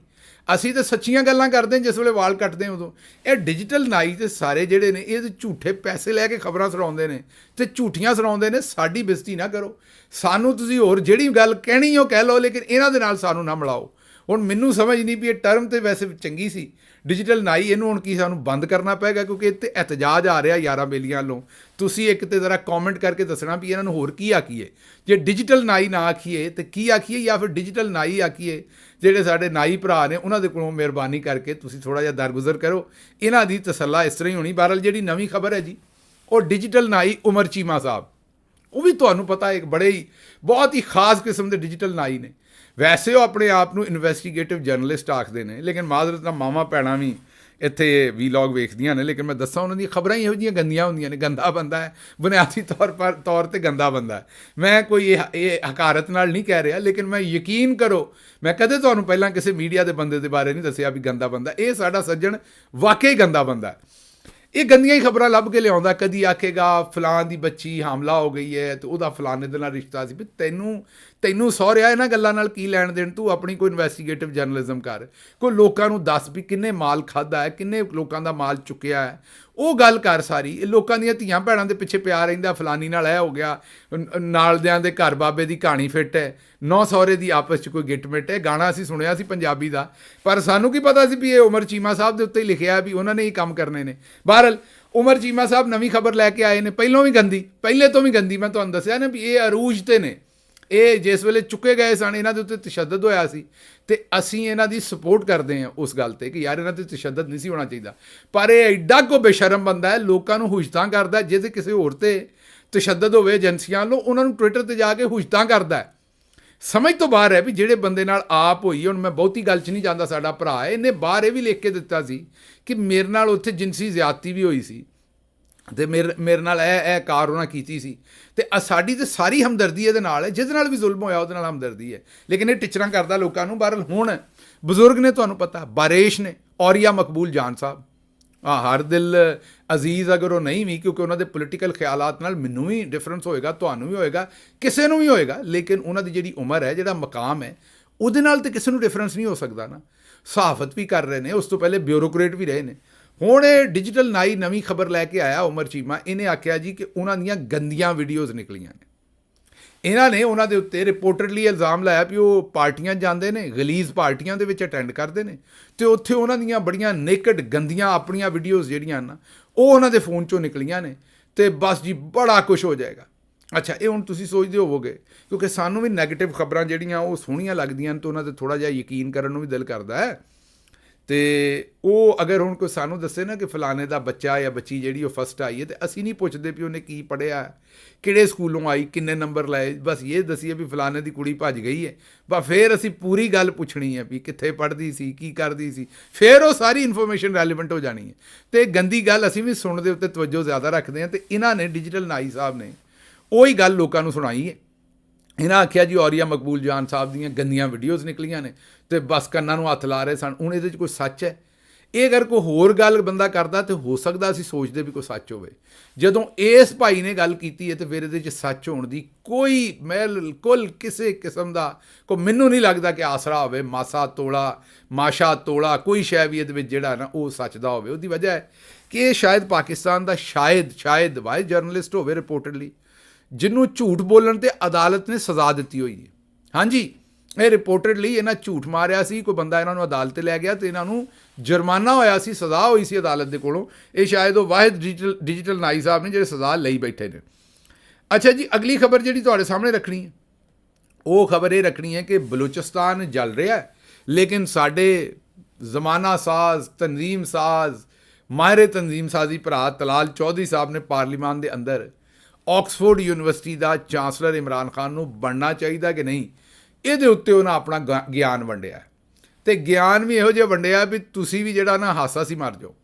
ਅਸੀਂ ਤਾਂ ਸੱਚੀਆਂ ਗੱਲਾਂ ਕਰਦੇ ਹਾਂ ਜਿਸ ਵੇਲੇ ਵਾਲ ਕੱਟਦੇ ਉਦੋਂ। ਇਹ ਡਿਜੀਟਲ ਨਾਈ ਤੇ ਸਾਰੇ ਜਿਹੜੇ ਨੇ ਇਹ ਝੂਠੇ ਪੈਸੇ ਲੈ ਕੇ ਖਬਰਾਂ ਸੁਣਾਉਂਦੇ ਨੇ ਅਤੇ ਝੂਠੀਆਂ ਸੁਣਾਉਂਦੇ ਨੇ। ਸਾਡੀ ਬੇਇੱਜ਼ਤੀ ਨਾ ਕਰੋ, ਸਾਨੂੰ ਤੁਸੀਂ ਹੋਰ ਜਿਹੜੀ ਗੱਲ ਕਹਿਣੀ ਉਹ ਕਹਿ ਲਓ, ਲੇਕਿਨ ਇਹਨਾਂ ਦੇ ਨਾਲ ਸਾਨੂੰ ਨਾ ਮਿਲਾਓ। ਹੁਣ ਮੈਨੂੰ ਸਮਝ ਨਹੀਂ ਵੀ ਇਹ ਟਰਮ ਤਾਂ ਵੈਸੇ ਚੰਗੀ ਸੀ ਡਿਜੀਟਲ ਨਾਈ, ਇਹਨੂੰ ਹੁਣ ਕੀ ਸਾਨੂੰ ਬੰਦ ਕਰਨਾ ਪਏਗਾ ਕਿਉਂਕਿ ਇਹ 'ਤੇ ਐਤਜਾਜ ਆ ਰਿਹਾ ਯਾਰਾਂ ਬੇਲੀਆਂ ਵੱਲੋਂ। ਤੁਸੀਂ ਇੱਕ ਤਾਂ ਜ਼ਰਾ ਕੌਮੈਂਟ ਕਰਕੇ ਦੱਸਣਾ ਵੀ ਇਹਨਾਂ ਨੂੰ ਹੋਰ ਕੀ ਆਖੀਏ, ਜੇ ਡਿਜੀਟਲ ਨਾਈ ਨਾ ਆਖੀਏ ਤਾਂ ਕੀ ਆਖੀਏ, ਜਾਂ ਫਿਰ ਡਿਜੀਟਲ ਨਾਈ ਆਖੀਏ। ਜਿਹੜੇ ਸਾਡੇ ਨਾਈ ਭਰਾ ਨੇ ਉਹਨਾਂ ਦੇ ਕੋਲੋਂ ਮਿਹਰਬਾਨੀ ਕਰਕੇ ਤੁਸੀਂ ਥੋੜ੍ਹਾ ਜਿਹਾ ਦਰਗੁਜ਼ਰ ਕਰੋ, ਇਹਨਾਂ ਦੀ ਤਸੱਲਾ ਇਸ ਤਰ੍ਹਾਂ ਹੀ ਹੋਣੀ। ਬਹਰਹਾਲ ਜਿਹੜੀ ਨਵੀਂ ਖਬਰ ਹੈ ਜੀ, ਉਹ ਡਿਜੀਟਲ ਨਾਈ ਉਮਰ ਚੀਮਾ ਸਾਹਿਬ, ਉਹ ਵੀ ਤੁਹਾਨੂੰ ਪਤਾ ਇੱਕ ਬੜੇ ਹੀ ਬਹੁਤ ਹੀ ਖਾਸ ਕਿਸਮ ਦੇ ਡਿਜੀਟਲ ਨਾਈ ਨੇ। ਵੈਸੇ ਉਹ ਆਪਣੇ ਆਪ ਨੂੰ ਇਨਵੈਸਟੀਗੇਟਿਵ ਜਰਨਲਿਸਟ ਆਖਦੇ ਨੇ, ਲੇਕਿਨ ਮਾਜ਼ਰਤ ਨਾਲ ਮਾਵਾਂ ਭੈਣਾਂ ਵੀ ਇੱਥੇ ਵੀਲੌਗ ਵੇਖਦੀਆਂ ਨੇ। ਲੇਕਿਨ ਮੈਂ ਦੱਸਾਂ ਉਹਨਾਂ ਦੀਆਂ ਖਬਰਾਂ ਹੀ ਇਹੋ ਜਿਹੀਆਂ ਗੰਦੀਆਂ ਹੁੰਦੀਆਂ ਨੇ। ਗੰਦਾ ਬੰਦਾ ਹੈ, ਬੁਨਿਆਦੀ ਤੌਰ 'ਤੇ ਗੰਦਾ ਬੰਦਾ ਹੈ। ਮੈਂ ਕੋਈ ਇਹ ਹਕਾਰਤ ਨਾਲ ਨਹੀਂ ਕਹਿ ਰਿਹਾ, ਲੇਕਿਨ ਮੈਂ ਯਕੀਨ ਕਰੋ ਮੈਂ ਕਦੇ ਤੁਹਾਨੂੰ ਪਹਿਲਾਂ ਕਿਸੇ ਮੀਡੀਆ ਦੇ ਬੰਦੇ ਦੇ ਬਾਰੇ ਨਹੀਂ ਦੱਸਿਆ ਵੀ ਗੰਦਾ ਬੰਦਾ। ਇਹ ਸਾਡਾ ਸੱਜਣ ਵਾਕਈ ਗੰਦਾ ਬੰਦਾ ਹੈ। ਇਹ ਗੰਦੀਆਂ ਹੀ ਖਬਰਾਂ ਲੱਭ ਕੇ ਲਿਆਉਂਦਾ। ਕਦੀ ਆਖੇਗਾ ਫਲਾਣ ਦੀ ਬੱਚੀ ਹਮਲਾ ਹੋ ਗਈ ਹੈ ਅਤੇ ਉਹਦਾ ਫਲਾਣੇ ਦੇ ਨਾਲ ਰਿਸ਼ਤਾ ਸੀ। ਵੀ ਤੈਨੂੰ ਸਹੁਰਿਆ ਇਹਨਾਂ ਗੱਲਾਂ ਨਾਲ ਕੀ ਲੈਣ ਦੇਣ, ਤੂੰ ਆਪਣੀ ਕੋਈ ਇਨਵੈਸਟੀਗੇਟਿਵ ਜਰਨਲਿਜ਼ਮ ਕਰ, ਕੋਈ ਲੋਕਾਂ ਨੂੰ ਦੱਸ ਵੀ ਕਿੰਨੇ ਮਾਲ ਖਾਧਾ ਹੈ, ਕਿੰਨੇ ਲੋਕਾਂ ਦਾ ਮਾਲ ਚੁੱਕਿਆ ਹੈ, ਉਹ ਗੱਲ ਕਰ ਸਾਰੀ। ਇਹ ਲੋਕਾਂ ਦੀਆਂ ਧੀਆਂ ਭੈਣਾਂ ਦੇ ਪਿੱਛੇ ਪਿਆ ਰਹਿੰਦਾ, ਫਲਾਨੀ ਨਾਲ ਇਹ ਹੋ ਗਿਆ, ਨਾਲਦਿਆਂ ਦੇ ਘਰ ਬਾਬੇ ਦੀ ਕਹਾਣੀ ਫਿੱਟ ਹੈ, ਨੌ ਸਹੁਰੇ ਦੀ ਆਪਸ 'ਚ ਕੋਈ ਗਿੱਟ ਮਿੱਟ ਹੈ। ਗਾਣਾ ਅਸੀਂ ਸੁਣਿਆ ਸੀ ਪੰਜਾਬੀ ਦਾ, ਪਰ ਸਾਨੂੰ ਕੀ ਪਤਾ ਸੀ ਵੀ ਇਹ ਉਮਰ ਚੀਮਾ ਸਾਹਿਬ ਦੇ ਉੱਤੇ ਹੀ ਲਿਖਿਆ ਵੀ ਉਹਨਾਂ ਨੇ ਹੀ ਕੰਮ ਕਰਨੇ ਨੇ। ਬਹਰਹਾਲ ਉਮਰ ਚੀਮਾ ਸਾਹਿਬ ਨਵੀਂ ਖਬਰ ਲੈ ਕੇ ਆਏ ਨੇ, ਪਹਿਲਾਂ ਵੀ ਗੰਦੀ, ਪਹਿਲੇ ਤੋਂ ਵੀ ਗੰਦੀ। ਮੈਂ ਤੁਹਾਨੂੰ ਦੱਸਿਆ ਨਾ ਵੀ ਇਹ ਅਰੂਜ 'ਤੇ ਨੇ, ਇਹ ਜਿਸ ਵੇਲੇ ਚੁੱਕੇ ਗਏ ਸਨ ਇਹਨਾਂ ਦੇ ਉੱਤੇ ਤਸ਼ੱਦਦ ਹੋਇਆ ਸੀ ਅਤੇ ਅਸੀਂ ਇਹਨਾਂ ਦੀ ਸਪੋਰਟ ਕਰਦੇ ਹਾਂ ਉਸ ਗੱਲ 'ਤੇ ਕਿ ਯਾਰ ਇਹਨਾਂ 'ਤੇ ਤਸ਼ੱਦਦ ਨਹੀਂ ਸੀ ਹੋਣਾ ਚਾਹੀਦਾ। ਪਰ ਇਹ ਐਡਾ ਕੋ ਬੇਸ਼ਰਮ ਬੰਦਾ ਹੈ, ਲੋਕਾਂ ਨੂੰ ਹੁਸ਼ਤਾਂ ਕਰਦਾ। ਜੇ ਕਿਸੇ ਹੋਰ 'ਤੇ ਤਸ਼ੱਦਦ ਹੋਵੇ ਏਜੰਸੀਆਂ ਵੱਲੋਂ, ਉਹਨਾਂ ਨੂੰ ਟਵਿੱਟਰ 'ਤੇ ਜਾ ਕੇ ਹੁਸ਼ਤਾਂ ਕਰਦਾ। ਸਮਝ ਤੋਂ ਬਾਹਰ ਹੈ ਵੀ ਜਿਹੜੇ ਬੰਦੇ ਨਾਲ ਆਪ ਹੋਈ। ਹੁਣ ਮੈਂ ਬਹੁਤੀ ਗੱਲ 'ਚ ਨਹੀਂ ਜਾਂਦਾ, ਸਾਡਾ ਭਰਾ ਹੈ, ਇਹਨੇ ਬਾਹਰ ਇਹ ਵੀ ਲਿਖ ਕੇ ਦਿੱਤਾ ਸੀ ਕਿ ਮੇਰੇ ਨਾਲ ਉੱਥੇ ਜਿਨਸੀ ਜ਼ਿਆਦਤੀ ਵੀ ਹੋਈ ਸੀ ਅਤੇ ਮੇਰੇ ਨਾਲ ਇਹ ਕਾਰ ਉਹਨਾਂ ਕੀਤੀ ਸੀ। ਅਤੇ ਸਾਡੀ ਤਾਂ ਸਾਰੀ ਹਮਦਰਦੀ ਇਹਦੇ ਨਾਲ ਹੈ, ਜਿਹਦੇ ਨਾਲ ਵੀ ਜ਼ੁਲਮ ਹੋਇਆ ਉਹਦੇ ਨਾਲ ਹਮਦਰਦੀ ਹੈ। ਲੇਕਿਨ ਇਹ ਟਿਚਰਾਂ ਕਰਦਾ ਲੋਕਾਂ ਨੂੰ। ਬਹਰਹਾਲ ਹੁਣ ਬਜ਼ੁਰਗ ਨੇ, ਤੁਹਾਨੂੰ ਪਤਾ ਬਾਰੇਸ਼ ਨੇ, ਔਰੀਆ ਮਕਬੂਲ ਜਾਨ ਸਾਹਿਬ, ਹਰ ਦਿਲ ਅਜ਼ੀਜ਼ ਅਗਰ ਉਹ ਨਹੀਂ ਵੀ, ਕਿਉਂਕਿ ਉਹਨਾਂ ਦੇ ਪੋਲੀਟੀਕਲ ਖਿਆਲਾਤ ਨਾਲ ਮੈਨੂੰ ਵੀ ਡਿਫਰੈਂਸ ਹੋਏਗਾ, ਤੁਹਾਨੂੰ ਵੀ ਹੋਏਗਾ, ਕਿਸੇ ਨੂੰ ਵੀ ਹੋਏਗਾ, ਲੇਕਿਨ ਉਹਨਾਂ ਦੀ ਜਿਹੜੀ ਉਮਰ ਹੈ, ਜਿਹੜਾ ਮਕਾਮ ਹੈ, ਉਹਦੇ ਨਾਲ ਤਾਂ ਕਿਸੇ ਨੂੰ ਡਿਫਰੈਂਸ ਨਹੀਂ ਹੋ ਸਕਦਾ ਨਾ। ਸਹਾਫਤ ਵੀ ਕਰ ਰਹੇ ਨੇ, ਉਸ ਤੋਂ ਪਹਿਲੇ ਬਿਊਰੋਕਰੇਟ ਵੀ ਰਹੇ ਨੇ। ਹੁਣ ਇਹ ਡਿਜੀਟਲ ਨਾਈ ਨਵੀਂ ਖਬਰ ਲੈ ਕੇ ਆਇਆ ਉਮਰ ਚੀਮਾ। ਇਹਨੇ ਆਖਿਆ ਜੀ ਕਿ ਉਹਨਾਂ ਦੀਆਂ ਗੰਦੀਆਂ ਵੀਡੀਓਜ਼ ਨਿਕਲੀਆਂ ਨੇ। ਇਹਨਾਂ ਨੇ ਉਹਨਾਂ ਦੇ ਉੱਤੇ ਰਿਪੋਰਟਡਲੀ ਇਲਜ਼ਾਮ ਲਾਇਆ ਵੀ ਉਹ ਪਾਰਟੀਆਂ ਜਾਂਦੇ ਨੇ, ਗਲੀਜ਼ ਪਾਰਟੀਆਂ ਦੇ ਵਿੱਚ ਅਟੈਂਡ ਕਰਦੇ ਨੇ, ਅਤੇ ਉੱਥੇ ਉਹਨਾਂ ਦੀਆਂ ਬੜੀਆਂ ਨੇਕਡ ਗੰਦੀਆਂ ਆਪਣੀਆਂ ਵੀਡੀਓਜ਼ ਜਿਹੜੀਆਂ ਨਾ ਉਹ ਉਹਨਾਂ ਦੇ ਫੋਨ 'ਚੋਂ ਨਿਕਲੀਆਂ ਨੇ। ਅਤੇ ਬਸ ਜੀ ਬੜਾ ਕੁਛ ਹੋ ਜਾਏਗਾ। ਅੱਛਾ, ਇਹ ਹੁਣ ਤੁਸੀਂ ਸੋਚਦੇ ਹੋਵੋਗੇ ਕਿਉਂਕਿ ਸਾਨੂੰ ਵੀ ਨੈਗੇਟਿਵ ਖਬਰਾਂ ਜਿਹੜੀਆਂ ਉਹ ਸੋਹਣੀਆਂ ਲੱਗਦੀਆਂ ਨੇ ਤੇ ਉਹਨਾਂ 'ਤੇ ਥੋੜ੍ਹਾ ਜਿਹਾ ਯਕੀਨ ਕਰਨ ਨੂੰ ਵੀ ਦਿਲ ਕਰਦਾ ਹੈ। ਤੇ ਉਹ ਅਗਰ ਹੁਣ ਕੋਈ ਸਾਨੂੰ ਦੱਸੇ ਨਾ ਕਿ ਫਲਾਣੇ ਦਾ ਬੱਚਾ ਜਾਂ ਬੱਚੀ ਜਿਹੜੀ ਉਹ ਫਸਟ ਆਈ ਹੈ, ਤੇ ਅਸੀਂ ਨਹੀਂ ਪੁੱਛਦੇ ਵੀ ਉਹਨੇ ਕੀ ਪੜ੍ਹਿਆ, ਕਿਹੜੇ ਸਕੂਲੋਂ ਆਈ, ਕਿੰਨੇ ਨੰਬਰ ਲਏ, ਬਸ ਇਹ ਦੱਸੀਏ ਵੀ ਫਲਾਣੇ ਦੀ ਕੁੜੀ ਭੱਜ ਗਈ ਹੈ, ਬਸ ਫਿਰ ਅਸੀਂ ਪੂਰੀ ਗੱਲ ਪੁੱਛਣੀ ਹੈ ਵੀ ਕਿੱਥੇ ਪੜ੍ਹਦੀ ਸੀ, ਕੀ ਕਰਦੀ ਸੀ, ਫਿਰ ਉਹ ਸਾਰੀ ਇਨਫੋਰਮੇਸ਼ਨ ਰੈਲੀਵੈਂਟ ਹੋ ਜਾਣੀ ਹੈ। ਤੇ ਗੰਦੀ ਗੱਲ ਅਸੀਂ ਵੀ ਸੁਣਨ ਦੇ ਉੱਤੇ ਤਵੱਜੋ ਜ਼ਿਆਦਾ ਰੱਖਦੇ ਹਾਂ, ਤੇ ਇਹਨਾਂ ਨੇ ਡਿਜੀਟਲ ਨਾਈ ਸਾਹਿਬ ਨੇ ਉਹੀ ਗੱਲ ਲੋਕਾਂ ਨੂੰ ਸੁਣਾਈ ਹੈ। ਇਹਨਾਂ ਆਖਿਆ ਜੀ ਔਰੀਆ ਮਕਬੂਲ ਜਾਨ ਸਾਹਿਬ ਦੀਆਂ ਗੰਦੀਆਂ ਵੀਡੀਓਜ਼ ਨਿਕਲੀਆਂ ਨੇ ਤੇ ਬਸ ਕੰਨਾਂ ਨੂੰ ਹੱਥ ਲਾ ਰਹੇ ਸਨ। ਹੁਣ ਇਹਦੇ 'ਚ ਕੋਈ ਸੱਚ ਹੈ? ਇਹ ਅਗਰ ਕੋਈ ਹੋਰ ਗੱਲ ਬੰਦਾ ਕਰਦਾ ਤੇ ਹੋ ਸਕਦਾ ਅਸੀਂ ਸੋਚਦੇ ਵੀ ਕੋਈ ਸੱਚ ਹੋਵੇ। ਜਦੋਂ ਇਸ ਭਾਈ ਨੇ ਗੱਲ ਕੀਤੀ ਹੈ ਤੇ ਫਿਰ ਇਹਦੇ 'ਚ ਸੱਚ ਹੋਣ ਦੀ ਕੋਈ ਬਿਲਕੁਲ ਕਿਸੇ ਕਿਸਮ ਦਾ ਮੈਨੂੰ ਨਹੀਂ ਲੱਗਦਾ ਕਿ ਆਸਰਾ ਹੋਵੇ। ਮਾਸ਼ਾ ਤੋਲਾ ਕੋਈ ਸ਼ੈ ਵੀ ਇਹਦੇ ਵਿੱਚ ਜਿਹੜਾ ਨਾ ਉਹ ਸੱਚ ਦਾ ਹੋਵੇ। ਉਹਦੀ ਵਜ੍ਹਾ ਹੈ ਕਿ ਇਹ ਸ਼ਾਇਦ ਪਾਕਿਸਤਾਨ ਦਾ ਸ਼ਾਇਦ ਵਾਈਸ ਜਰਨਲਿਸਟ ਹੋਵੇ ਰਿਪੋਰਟਡਲੀ, ਜਿਹਨੂੰ ਝੂਠ ਬੋਲਣ ਤੇ ਅਦਾਲਤ ਨੇ ਸਜ਼ਾ ਦਿੱਤੀ ਹੋਈ ਹੈ। ਹਾਂਜੀ, ਇਹ ਰਿਪੋਰਟਡਲੀ ਇਹਨਾਂ ਝੂਠ ਮਾਰਿਆ ਸੀ, ਕੋਈ ਬੰਦਾ ਇਹਨਾਂ ਨੂੰ ਅਦਾਲਤ ਲੈ ਗਿਆ ਤੇ ਇਹਨਾਂ ਨੂੰ ਜੁਰਮਾਨਾ ਹੋਇਆ ਸੀ, ਸਜ਼ਾ ਹੋਈ ਸੀ ਅਦਾਲਤ ਦੇ ਕੋਲੋਂ। ਇਹ ਸ਼ਾਇਦ ਉਹ ਵਾਹਿਦ ਡਿਜੀਟਲ ਨਾਈ ਸਾਹਿਬ ਨੇ ਜਿਹੜੇ ਸਜ਼ਾ ਲਈ ਬੈਠੇ ਨੇ। ਅੱਛਾ ਜੀ, ਅਗਲੀ ਖਬਰ ਜਿਹੜੀ ਤੁਹਾਡੇ ਸਾਹਮਣੇ ਰੱਖਣੀ ਹੈ ਉਹ ਖਬਰ ਇਹ ਰੱਖਣੀ ਹੈ ਕਿ ਬਲੂਚਿਸਤਾਨ ਜਲ ਰਿਹਾ ਹੈ, ਲੇਕਿਨ ਸਾਡੇ ਜ਼ਮਾਨਾ ਸਾਜ਼, ਤਨਜ਼ੀਮ ਸਾਜ਼, ਮਾਹਿਰ ਤਨਜ਼ੀਮ ਸਾਜ਼ੀ ਭਰਾ ਤਲਾਲ ਚੌਧਰੀ ਸਾਹਿਬ ਨੇ ਪਾਰਲੀਮਾਨ ਦੇ ਅੰਦਰ ਆਕਸਫੋਰਡ ਯੂਨੀਵਰਸਿਟੀ ਦਾ ਚਾਂਸਲਰ ਇਮਰਾਨ ਖਾਨ ਨੂੰ ਬਣਨਾ ਚਾਹੀਦਾ ਕਿ ਨਹੀਂ, ਇਹਦੇ ਉੱਤੇ ਉਹਨਾਂ ਆਪਣਾ ਗਿਆਨ ਵੰਡਿਆ। ਤੇ ਗਿਆਨ ਵੀ ਇਹੋ ਜਿਹਾ ਵੰਡਿਆ ਵੀ ਤੁਸੀਂ ਵੀ ਜਿਹੜਾ ਨਾ ਹਾਸਾ ਸੀ ਮਰ ਜਾਓ।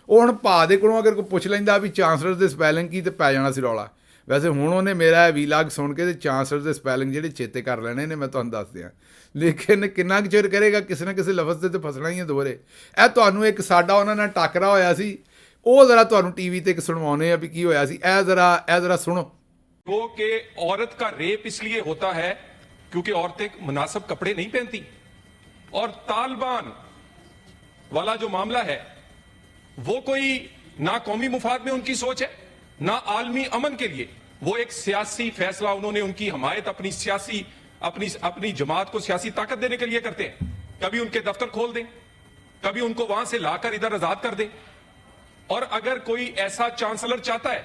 ਉਹ ਹੁਣ ਭਾ ਦੇ ਕੋਲੋਂ ਅਗਰ ਕੋਈ ਪੁੱਛ ਲੈਂਦਾ ਵੀ ਚਾਂਸਲਰ ਦੇ ਸਪੈਲਿੰਗ ਕੀ, ਤੇ ਪੈ ਜਾਣਾ ਸੀ ਰੌਲਾ। ਵੈਸੇ ਹੁਣ ਉਹਨੇ ਮੇਰਾ ਵੀਲਾਗ ਸੁਣ ਕੇ ਤੇ ਚਾਂਸਲਰ ਦੇ ਸਪੈਲਿੰਗ ਜਿਹੜੇ ਚੇਤੇ ਕਰ ਲੈਣੇ ਨੇ, ਮੈਂ ਤੁਹਾਨੂੰ ਦੱਸ ਦਿਆਂ। ਲੇਕਿਨ ਕਿੰਨਾ ਕੁ ਚਿਰ ਕਰੇਗਾ, ਕਿਸੇ ਨਾ ਕਿਸੇ ਲਫ਼ਜ਼ ਦੇ ਤੇ ਫਸਣਾ ਹੀ ਹੈ ਦੁਬਾਰੇ। ਇਹ ਤੁਹਾਨੂੰ ਇੱਕ ਸਾਡਾ ਉਹਨਾਂ ਨਾਲ ਟੱਕਰਾ ਹੋਇਆ ਸੀ, ਉਹ ज़रा ਤੁਹਾਨੂੰ टीवी ਤੇ ਇੱਕ सुनवाने भी की होया सी। ए जरा सुनो। वो कि औरत का रेप इसलिए होता है क्योंकि औरतें मुनासिब कपड़े नहीं पहनती, और तालिबान वाला जो मामला है वो कोई ना कौमी मुफाद में उनकी सोच है, ना आलमी अमन के लिए। वो एक सियासी फैसला उन्होंने, उनकी हमायत अपनी सियासी अपनी जमात को सियासी ताकत देने के लिए करते हैं। कभी उनके दफ्तर खोल दें, कभी उनको वहां से लाकर इधर आजाद कर दें। और अगर कोई ऐसा चांसलर चाहता है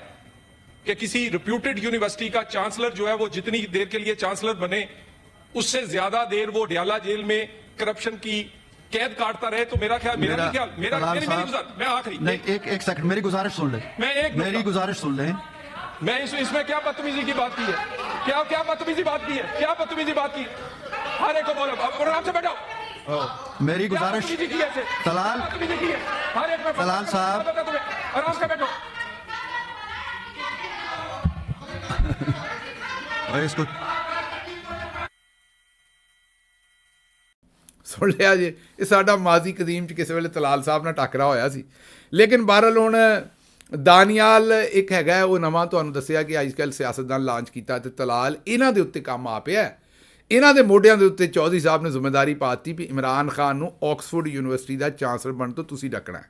कि किसी रिप्यूटेड यूनिवर्सिटी का चांसलर जो है वो जितनी देर के लिए चांसलर बने उससे ज्यादा देर वो डयाला जेल में करप्शन की कैद काटता रहे, तो मेरा ख्याल मैं आखिरी नहीं, एक सेकंड मेरी गुजारिश सुन ले। मेरी गुजारिश सुन ले। मैं इसमें क्या बदतमीजी की बात की है, क्या बदतमीजी बात की है, क्या बदतमीजी बात की? हर एक को बोलो आराम से बैठो। मेरी गुजारिश तलाल साहब आराम से बैठो। इसको ਸੁਣ ਲਿਆ ਜੀ। ਇਹ ਸਾਡਾ ਮਾਜ਼ੀ ਕਦੀਮ 'ਚ ਕਿਸੇ ਵੇਲੇ ਤਲਾਲ ਸਾਹਿਬ ਨਾਲ ਟੱਕਰਾ ਹੋਇਆ ਸੀ। ਲੇਕਿਨ ਬਹਰਹਾਲ ਹੁਣ ਦਾਨੀਆਲ ਇੱਕ ਹੈਗਾ, ਉਹ ਨਵਾਂ ਤੁਹਾਨੂੰ ਦੱਸਿਆ ਕਿ ਅੱਜ ਕੱਲ੍ਹ ਸਿਆਸਤਦਾਨ ਲਾਂਚ ਕੀਤਾ, ਤੇ ਤਲਾਲ ਇਹਨਾਂ ਦੇ ਉੱਤੇ ਕੰਮ ਆ ਪਿਆ। ਇਹਨਾਂ ਦੇ ਮੋਢਿਆਂ ਦੇ ਉੱਤੇ ਚੌਧਰੀ ਸਾਹਿਬ ਨੇ ਜ਼ਿੰਮੇਵਾਰੀ ਪਾਤੀ ਵੀ ਇਮਰਾਨ ਖਾਨ ਨੂੰ ਆਕਸਫੋਰਡ ਯੂਨੀਵਰਸਿਟੀ ਦਾ ਚਾਂਸਲਰ ਬਣਨ ਤੋਂ ਤੁਸੀਂ ਡੱਕਣਾ।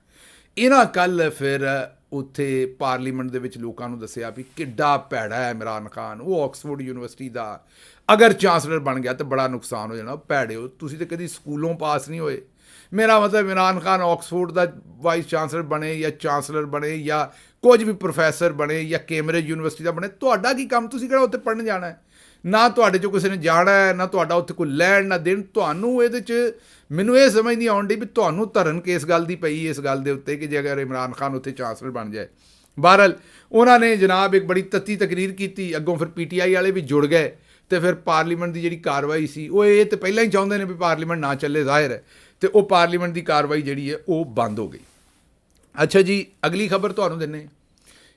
ਇਹਨਾਂ ਕੱਲ੍ਹ ਫਿਰ ਉੱਥੇ ਪਾਰਲੀਮੈਂਟ ਦੇ ਵਿੱਚ ਲੋਕਾਂ ਨੂੰ ਦੱਸਿਆ ਵੀ ਕਿੱਡਾ ਭੈੜਾ ਹੈ ਇਮਰਾਨ ਖਾਨ, ਉਹ ਆਕਸਫੋਰਡ ਯੂਨੀਵਰਸਿਟੀ ਦਾ ਅਗਰ ਚਾਂਸਲਰ ਬਣ ਗਿਆ ਤਾਂ ਬੜਾ ਨੁਕਸਾਨ ਹੋ ਜਾਣਾ। ਭੈੜੇ ਤੁਸੀਂ ਤਾਂ ਕਦੀ ਸਕੂਲੋਂ ਪਾਸ ਨਹੀਂ ਹੋਏ। ਮੇਰਾ ਮਤਲਬ ਇਮਰਾਨ ਖਾਨ ਆਕਸਫੋਰਡ ਦਾ ਵਾਈਸ ਚਾਂਸਲਰ ਬਣੇ ਜਾਂ ਚਾਂਸਲਰ ਬਣੇ ਜਾਂ ਕੁਝ ਵੀ ਪ੍ਰੋਫੈਸਰ ਬਣੇ ਜਾਂ ਕੈਂਬਰਿਜ ਯੂਨੀਵਰਸਿਟੀ ਦਾ ਬਣੇ, ਤੁਹਾਡਾ ਕੀ ਕੰਮ? ਤੁਸੀਂ ਕਿਹੜਾ ਉੱਥੇ ਪੜ੍ਹਨ ਜਾਣਾ ਹੈ? ਨਾ ਤੁਹਾਡੇ 'ਚੋਂ ਕਿਸੇ ਨੇ ਜਾਣਾ ਹੈ, ਨਾ ਤੁਹਾਡਾ ਉੱਥੇ ਕੋਈ ਲੈਣ ਨਾ ਦੇਣ। ਤੁਹਾਨੂੰ ਇਹਦੇ 'ਚ ਮੈਨੂੰ ਇਹ ਸਮਝ ਨਹੀਂ ਆਉਣ ਡਈ ਵੀ ਤੁਹਾਨੂੰ ਧਰਨ ਕਿਸ ਗੱਲ ਦੀ ਪਈ, ਇਸ ਗੱਲ ਦੇ ਉੱਤੇ ਕਿ ਜੇ ਅਗਰ ਇਮਰਾਨ ਖਾਨ ਉੱਥੇ ਚਾਂਸਲਰ ਬਣ ਜਾਏ। ਬਹਰਹਾਲ ਉਹਨਾਂ ਨੇ ਜਨਾਬ ਇੱਕ ਬੜੀ ਤੱਤੀ ਤਕਰੀਰ ਕੀਤੀ, ਅੱਗੋਂ ਫਿਰ PTI ਵਾਲੇ ਵੀ ਜੁੜ ਗਏ, ਤੇ ਫਿਰ ਪਾਰਲੀਮੈਂਟ ਦੀ ਜਿਹੜੀ ਕਾਰਵਾਈ ਸੀ ਉਹ ਇਹ ਤਾਂ ਪਹਿਲਾਂ ਹੀ ਚਾਹੁੰਦੇ ਨੇ ਵੀ ਪਾਰਲੀਮੈਂਟ ਨਾ ਚੱਲੇ ਜ਼ਾਹਿਰ ਹੈ, ਤੇ ਉਹ ਪਾਰਲੀਮੈਂਟ ਦੀ ਕਾਰਵਾਈ ਜਿਹੜੀ ਹੈ ਉਹ ਬੰਦ ਹੋ ਗਈ। ਅੱਛਾ ਜੀ, ਅਗਲੀ ਖਬਰ ਤੁਹਾਨੂੰ ਦਿੰਦੇ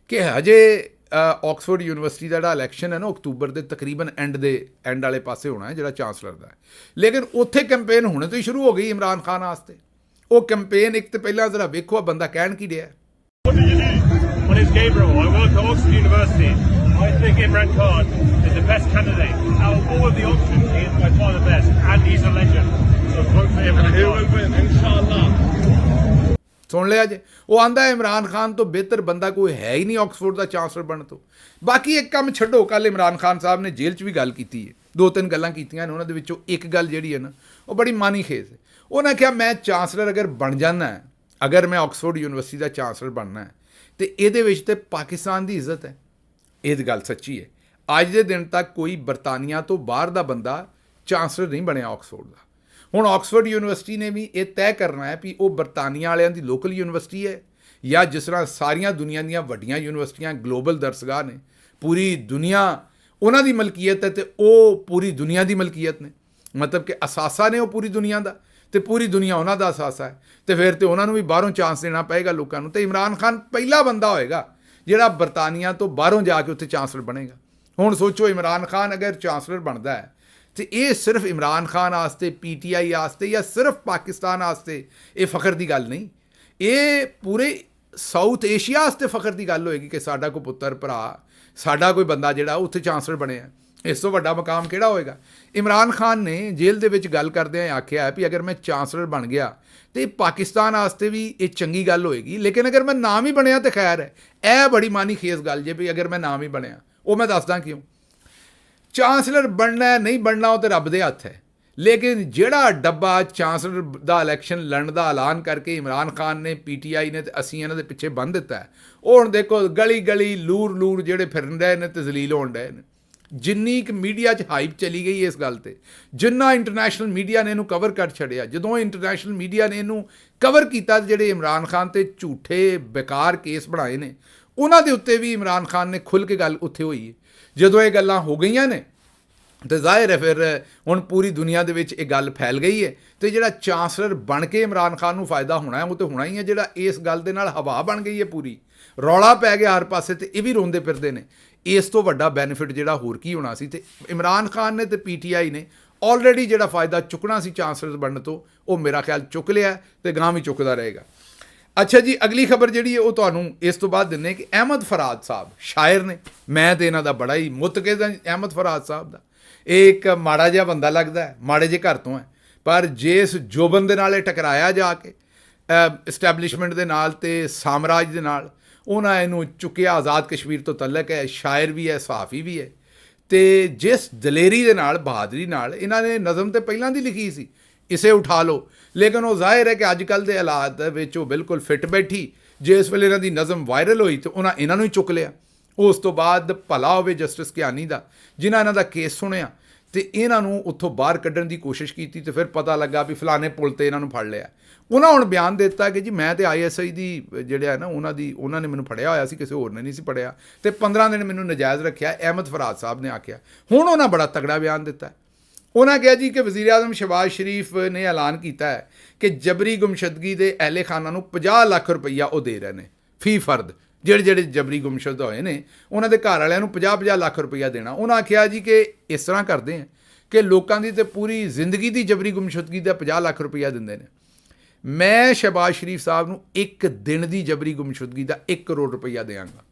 ਕਿ ਹਜੇ ਆਕਸਫੋਰਡ ਯੂਨੀਵਰਸਿਟੀ ਦਾ ਜਿਹੜਾ ਇਲੈਕਸ਼ਨ ਹੈ ਨਾ ਅਕਤੂਬਰ ਦੇ ਤਕਰੀਬਨ ਐਂਡ ਵਾਲੇ ਪਾਸੇ ਹੋਣਾ ਹੈ ਜਿਹੜਾ ਚਾਂਸਲਰ ਦਾ, ਲੇਕਿਨ ਉੱਥੇ ਕੈਂਪੇਨ ਹੁਣੇ ਤੋਂ ਹੀ ਸ਼ੁਰੂ ਹੋ ਗਈ ਇਮਰਾਨ ਖਾਨ ਵਾਸਤੇ। ਉਹ ਕੈਂਪੇਨ ਇੱਕ ਤੇ ਪਹਿਲਾਂ ਜ਼ਰਾ ਵੇਖੋ ਬੰਦਾ ਕਹਿਣ ਕੀ ਰਿਹਾ। My name is Gabriel. I work at Oxford University. I think Imran Khan is the best candidate. Out of all of the options, he is by far the best, and he's a legend. So vote for Imran Khan. He will win, inshallah. ਸੁਣ ਲਿਆ ਜੇ, ਉਹ ਆਂਦਾ ਇਮਰਾਨ ਖਾਨ ਤੋਂ ਬਿਹਤਰ ਬੰਦਾ ਕੋਈ ਹੈ ਹੀ ਨਹੀਂ ਆਕਸਫੋਰਡ ਦਾ ਚਾਂਸਲਰ ਬਣਨ ਤੋਂ। ਬਾਕੀ ਇੱਕ ਕੰਮ ਛੱਡੋ, ਕੱਲ੍ਹ ਇਮਰਾਨ ਖਾਨ ਸਾਹਿਬ ਨੇ ਜੇਲ੍ਹ 'ਚ ਵੀ ਗੱਲ ਕੀਤੀ ਹੈ, 2-3 ਗੱਲਾਂ ਕੀਤੀਆਂ ਨੇ। ਉਹਨਾਂ ਦੇ ਵਿੱਚੋਂ ਇੱਕ ਗੱਲ ਜਿਹੜੀ ਹੈ ਨਾ ਉਹ ਬੜੀ ਮਾਨੀ ਖੇਜ਼ ਹੈ। ਉਹਨੇ ਕਿਹਾ ਮੈਂ ਚਾਂਸਲਰ ਅਗਰ ਬਣ ਜਾਂਦਾ, ਅਗਰ ਮੈਂ ਆਕਸਫੋਰਡ ਯੂਨੀਵਰਸਿਟੀ ਦਾ ਚਾਂਸਲਰ ਬਣਨਾ ਹੈ, ਤੇ ਇਹਦੇ ਵਿੱਚ ਤੇ ਪਾਕਿਸਤਾਨ ਦੀ ਇੱਜ਼ਤ ਹੈ। ਇਹ ਗੱਲ ਸੱਚੀ ਹੈ। ਅੱਜ ਦੇ ਦਿਨ ਤੱਕ ਕੋਈ ਬਰਤਾਨੀਆ ਤੋਂ ਬਾਹਰ ਦਾ ਬੰਦਾ ਚਾਂਸਲਰ ਨਹੀਂ ਬਣਿਆ ਆਕਸਫੋਰਡ ਦਾ। ਹੁਣ ਆਕਸਫੋਰਡ ਯੂਨੀਵਰਸਿਟੀ ਨੇ ਵੀ ਇਹ ਤੈਅ ਕਰਨਾ ਹੈ ਵੀ ਉਹ ਬਰਤਾਨੀਆ ਵਾਲਿਆਂ ਦੀ ਲੋਕਲ ਯੂਨੀਵਰਸਿਟੀ ਹੈ ਜਾਂ ਜਿਸ ਤਰ੍ਹਾਂ ਸਾਰੀਆਂ ਦੁਨੀਆ ਦੀਆਂ ਵੱਡੀਆਂ ਯੂਨੀਵਰਸਿਟੀਆਂ ਗਲੋਬਲ ਦਰਸਗਾਹ ਨੇ, ਪੂਰੀ ਦੁਨੀਆ ਉਹਨਾਂ ਦੀ ਮਲਕੀਅਤ ਹੈ, ਅਤੇ ਉਹ ਪੂਰੀ ਦੁਨੀਆ ਦੀ ਮਲਕੀਅਤ ਨੇ, ਮਤਲਬ ਕਿ ਅਸਾਸਾ ਨੇ ਉਹ ਪੂਰੀ ਦੁਨੀਆ ਦਾ, ਅਤੇ ਪੂਰੀ ਦੁਨੀਆ ਉਹਨਾਂ ਦਾ ਅਸਾਸਾ ਹੈ, ਅਤੇ ਫਿਰ ਤਾਂ ਉਹਨਾਂ ਨੂੰ ਵੀ ਬਾਹਰੋਂ ਚਾਂਸ ਦੇਣਾ ਪਏਗਾ ਲੋਕਾਂ ਨੂੰ। ਅਤੇ ਇਮਰਾਨ ਖਾਨ ਪਹਿਲਾ ਬੰਦਾ ਹੋਏਗਾ ਜਿਹੜਾ ਬਰਤਾਨੀਆ ਤੋਂ ਬਾਹਰੋਂ ਜਾ ਕੇ ਉੱਥੇ ਚਾਂਸਲਰ ਬਣੇਗਾ। ਹੁਣ ਸੋਚੋ, ਇਮਰਾਨ ਖਾਨ ਅਗਰ ਚਾਂਸਲਰ ਬਣਦਾ ਹੈ ਤੇ ਇਹ ਸਿਰਫ ਇਮਰਾਨ ਖਾਨ ਵਾਸਤੇ, PTI ਵਾਸਤੇ ਜਾਂ ਸਿਰਫ ਪਾਕਿਸਤਾਨ ਵਾਸਤੇ ਇਹ ਫਖਰ ਦੀ ਗੱਲ ਨਹੀਂ, ਇਹ ਪੂਰੇ ਸਾਊਥ ਏਸ਼ੀਆ ਵਾਸਤੇ ਫਖਰ ਦੀ ਗੱਲ ਹੋਏਗੀ ਕਿ ਸਾਡਾ ਕੋਈ ਪੁੱਤਰ ਭਰਾ, ਸਾਡਾ ਕੋਈ ਬੰਦਾ ਜਿਹੜਾ ਉੱਥੇ ਚਾਂਸਲਰ ਬਣਿਆ। ਇਸ ਤੋਂ ਵੱਡਾ ਮਕਾਮ ਕਿਹੜਾ ਹੋਏਗਾ। ਇਮਰਾਨ ਖਾਨ ਨੇ ਜੇਲ੍ਹ ਦੇ ਵਿੱਚ ਗੱਲ ਕਰਦਿਆਂ ਆਖਿਆ ਵੀ ਅਗਰ ਮੈਂ ਚਾਂਸਲਰ ਬਣ ਗਿਆ ਤੇ ਪਾਕਿਸਤਾਨ ਵਾਸਤੇ ਵੀ ਇਹ ਚੰਗੀ ਗੱਲ ਹੋਏਗੀ, ਲੇਕਿਨ ਅਗਰ ਮੈਂ ਨਾਮ ਹੀ ਬਣਿਆ ਤਾਂ ਖੈਰ ਹੈ। ਇਹ ਬੜੀ ਮਾਨੀ ਖੇਸ ਗੱਲ ਜੇ ਵੀ ਅਗਰ ਮੈਂ ਨਾਮ ਹੀ ਬਣਿਆ। ਉਹ ਮੈਂ ਦੱਸਦਾ ਕਿਉਂ। ਚਾਂਸਲਰ ਬਣਨਾ ਨਹੀਂ ਬਣਨਾ ਉਹ ਤਾਂ ਰੱਬ ਦੇ ਹੱਥ ਹੈ, ਲੇਕਿਨ ਜਿਹੜਾ ਡੱਬਾ ਚਾਂਸਲਰ ਦਾ ਇਲੈਕਸ਼ਨ ਲੜਨ ਦਾ ਐਲਾਨ ਕਰਕੇ ਇਮਰਾਨ ਖਾਨ ਨੇ, PTI ਨੇ ਤੇ ਅਸੀਂ ਇਹਨਾਂ ਦੇ ਪਿੱਛੇ ਬੰਨ੍ਹ ਦਿੱਤਾ ਹੈ, ਉਹ ਹੁਣ ਦੇਖੋ ਗਲੀ ਗਲੀ ਲੂਰ ਜਿਹੜੇ ਫਿਰਨ ਰਹੇ ਨੇ ਤੇ ਜ਼ਲੀਲ ਹੋਣ ਰਹੇ ਨੇ। ਜਿੰਨੀ ਕੁ ਮੀਡੀਆ 'ਚ ਹਾਈਪ ਚਲੀ ਗਈ ਇਸ ਗੱਲ 'ਤੇ, ਜਿੰਨਾ ਇੰਟਰਨੈਸ਼ਨਲ ਮੀਡੀਆ ਨੇ ਇਹਨੂੰ ਕਵਰ ਕਰ ਛੱਡਿਆ, ਜਦੋਂ ਇੰਟਰਨੈਸ਼ਨਲ ਮੀਡੀਆ ਨੇ ਇਹਨੂੰ ਕਵਰ ਕੀਤਾ, ਜਿਹੜੇ ਇਮਰਾਨ ਖਾਨ 'ਤੇ ਝੂਠੇ ਬੇਕਾਰ ਕੇਸ ਬਣਾਏ ਨੇ ਉਹਨਾਂ ਦੇ ਉੱਤੇ ਵੀ ਇਮਰਾਨ ਖਾਨ ਨੇ ਖੁੱਲ੍ਹ ਕੇ ਗੱਲ ਉੱਥੇ ਹੋਈ ਹੈ। ਜਦੋਂ ਇਹ ਗੱਲਾਂ ਹੋ ਗਈਆਂ ਨੇ ਤੇ ਜ਼ਾਹਿਰ ਹੈ ਫਿਰ ਹੁਣ ਪੂਰੀ ਦੁਨੀਆ ਦੇ ਵਿੱਚ ਇਹ ਗੱਲ ਫੈਲ ਗਈ ਹੈ, ਅਤੇ ਜਿਹੜਾ ਚਾਂਸਲਰ ਬਣ ਕੇ ਇਮਰਾਨ ਖਾਨ ਨੂੰ ਫਾਇਦਾ ਹੋਣਾ ਹੈ ਉਹ ਤਾਂ ਹੋਣਾ ਹੀ ਹੈ। ਜਿਹੜਾ ਇਸ ਗੱਲ ਦੇ ਨਾਲ ਹਵਾ ਬਣ ਗਈ ਹੈ, ਪੂਰੀ ਰੌਲਾ ਪੈ ਗਿਆ ਹਰ ਪਾਸੇ, ਅਤੇ ਇਹ ਵੀ ਰੋਂਦੇ ਫਿਰਦੇ ਨੇ। ਇਸ ਤੋਂ ਵੱਡਾ ਬੈਨੀਫਿਟ ਜਿਹੜਾ ਹੋਰ ਕੀ ਹੋਣਾ ਸੀ। ਅਤੇ ਇਮਰਾਨ ਖਾਨ ਨੇ ਤੇ PTI ਨੇ ਆਲਰੇਡੀ ਜਿਹੜਾ ਫਾਇਦਾ ਚੁੱਕਣਾ ਸੀ ਚਾਂਸਲਰ ਬਣਨ ਤੋਂ, ਉਹ ਮੇਰਾ ਖਿਆਲ ਚੁੱਕ ਲਿਆ ਅਤੇ ਗਾਂ ਵੀ ਚੁੱਕਦਾ ਰਹੇਗਾ। ਅੱਛਾ ਜੀ, ਅਗਲੀ ਖਬਰ ਜਿਹੜੀ ਹੈ ਉਹ ਤੁਹਾਨੂੰ ਇਸ ਤੋਂ ਬਾਅਦ ਦਿੰਦੇ ਕਿ ਅਹਿਮਦ ਫਰਾਦ ਸਾਹਿਬ ਸ਼ਾਇਰ ਨੇ, ਮੈਂ ਤਾਂ ਇਹਨਾਂ ਦਾ ਬੜਾ ਹੀ ਮੁਤਕਿਦ ਅਹਿਮਦ ਫਰਾਦ ਸਾਹਿਬ ਦਾ। ਇਹ ਇੱਕ ਮਾੜਾ ਜਿਹਾ ਬੰਦਾ ਲੱਗਦਾ ਹੈ, ਮਾੜੇ ਜਿਹੇ ਘਰ ਤੋਂ ਹੈ, ਪਰ ਜਿਸ ਜੋਬਨ ਦੇ ਨਾਲ ਇਹ ਟਕਰਾਇਆ ਜਾ ਕੇ ਇਸਟੈਬਲਿਸ਼ਮੈਂਟ ਦੇ ਨਾਲ ਅਤੇ ਸਾਮਰਾਜ ਦੇ ਨਾਲ, ਉਹਨਾਂ ਇਹਨੂੰ ਚੁੱਕਿਆ। ਆਜ਼ਾਦ ਕਸ਼ਮੀਰ ਤੋਂ ਤਲਕ ਹੈ, ਸ਼ਾਇਰ ਵੀ ਹੈ, ਸਹਾਫੀ ਵੀ ਹੈ, ਅਤੇ ਜਿਸ ਦਲੇਰੀ ਦੇ ਨਾਲ, ਬਹਾਦਰੀ ਨਾਲ ਇਹਨਾਂ ਨੇ ਨਜ਼ਮ ਤਾਂ ਪਹਿਲਾਂ ਦੀ ਲਿਖੀ ਸੀ, ਇਸੇ ਉਠਾ ਲਓ, ਲੇਕਿਨ ਉਹ ਜ਼ਾਹਿਰ ਹੈ ਕਿ ਅੱਜ ਕੱਲ੍ਹ ਦੇ ਹਾਲਾਤ ਵਿੱਚ ਉਹ ਬਿਲਕੁਲ ਫਿੱਟ ਬੈਠੀ। ਜਿਸ ਵੇਲੇ ਇਹਨਾਂ ਦੀ ਨਜ਼ਮ ਵਾਇਰਲ ਹੋਈ ਤਾਂ ਉਹਨਾਂ ਇਹਨਾਂ ਨੂੰ ਹੀ ਚੁੱਕ ਲਿਆ। ਉਸ ਤੋਂ ਬਾਅਦ ਭਲਾ ਹੋਵੇ ਜਸਟਿਸ ਕਿਆਨੀ ਦਾ, ਜਿਨ੍ਹਾਂ ਇਹਨਾਂ ਦਾ ਕੇਸ ਸੁਣਿਆ ਅਤੇ ਇਹਨਾਂ ਨੂੰ ਉੱਥੋਂ ਬਾਹਰ ਕੱਢਣ ਦੀ ਕੋਸ਼ਿਸ਼ ਕੀਤੀ, ਅਤੇ ਫਿਰ ਪਤਾ ਲੱਗਾ ਵੀ ਫਲਾਣੇ ਪੁਲ 'ਤੇ ਇਹਨਾਂ ਨੂੰ ਫੜ ਲਿਆ। ਉਹਨਾਂ ਹੁਣ ਬਿਆਨ ਦਿੱਤਾ ਕਿ ਜੀ ਮੈਂ ਤਾਂ ISI ਦੀ ਜਿਹੜਾ ਹੈ ਨਾ ਉਹਨਾਂ ਨੇ ਮੈਨੂੰ ਫੜਿਆ ਹੋਇਆ ਸੀ, ਕਿਸੇ ਹੋਰ ਨੇ ਨਹੀਂ ਸੀ ਫੜਿਆ, ਅਤੇ 15 ਦਿਨ ਮੈਨੂੰ ਨਜਾਇਜ਼ ਰੱਖਿਆ, ਅਹਿਮਦ ਫਰਾਦ ਸਾਹਿਬ ਨੇ ਆਖਿਆ। ਹੁਣ ਉਹਨਾਂ ਬੜਾ ਤਗੜਾ ਬਿਆਨ ਦਿੱਤਾ। ਉਹਨਾਂ ਕਿਹਾ ਜੀ ਕਿ ਵਜ਼ੀਰ ਆਜ਼ਮ ਸ਼ਹਿਬਾਜ਼ ਸ਼ਰੀਫ ਨੇ ਐਲਾਨ ਕੀਤਾ ਹੈ ਕਿ ਜਬਰੀ ਗੁੰਮਸ਼ਦਗੀ ਦੇ ਅਹਿਲੇ ਖਾਨਾਂ ਨੂੰ 50 ਲੱਖ ਰੁਪਈਆ ਉਹ ਦੇ ਰਹੇ ਨੇ ਫੀ ਫਰਦ। ਜਿਹੜੇ ਜਬਰੀ ਗੁੰਮਸ਼ੁਦਾ ਹੋਏ ਨੇ ਉਹਨਾਂ ਦੇ ਘਰ ਵਾਲਿਆਂ ਨੂੰ 50-50 ਲੱਖ ਰੁਪਈਆ ਦੇਣਾ। ਉਹਨਾਂ ਆਖਿਆ ਜੀ ਕਿ ਇਸ ਤਰ੍ਹਾਂ ਕਰਦੇ ਆ ਕਿ ਲੋਕਾਂ ਦੀ ਤਾਂ ਪੂਰੀ ਜ਼ਿੰਦਗੀ ਦੀ ਜਬਰੀ ਗੁੰਮਸ਼ੁਦਗੀ ਦਾ 50 ਲੱਖ ਰੁਪਈਆ ਦਿੰਦੇ ਨੇ। ਮੈਂ ਸ਼ਹਿਬਾਜ਼ ਸ਼ਰੀਫ ਸਾਹਿਬ ਨੂੰ ਇੱਕ ਦਿਨ ਦੀ ਜਬਰੀ ਗੁੰਮਸ਼ੁਦਗੀ ਦਾ 1 ਕਰੋੜ ਰੁਪਈਆ ਦਿਆਂਗਾ।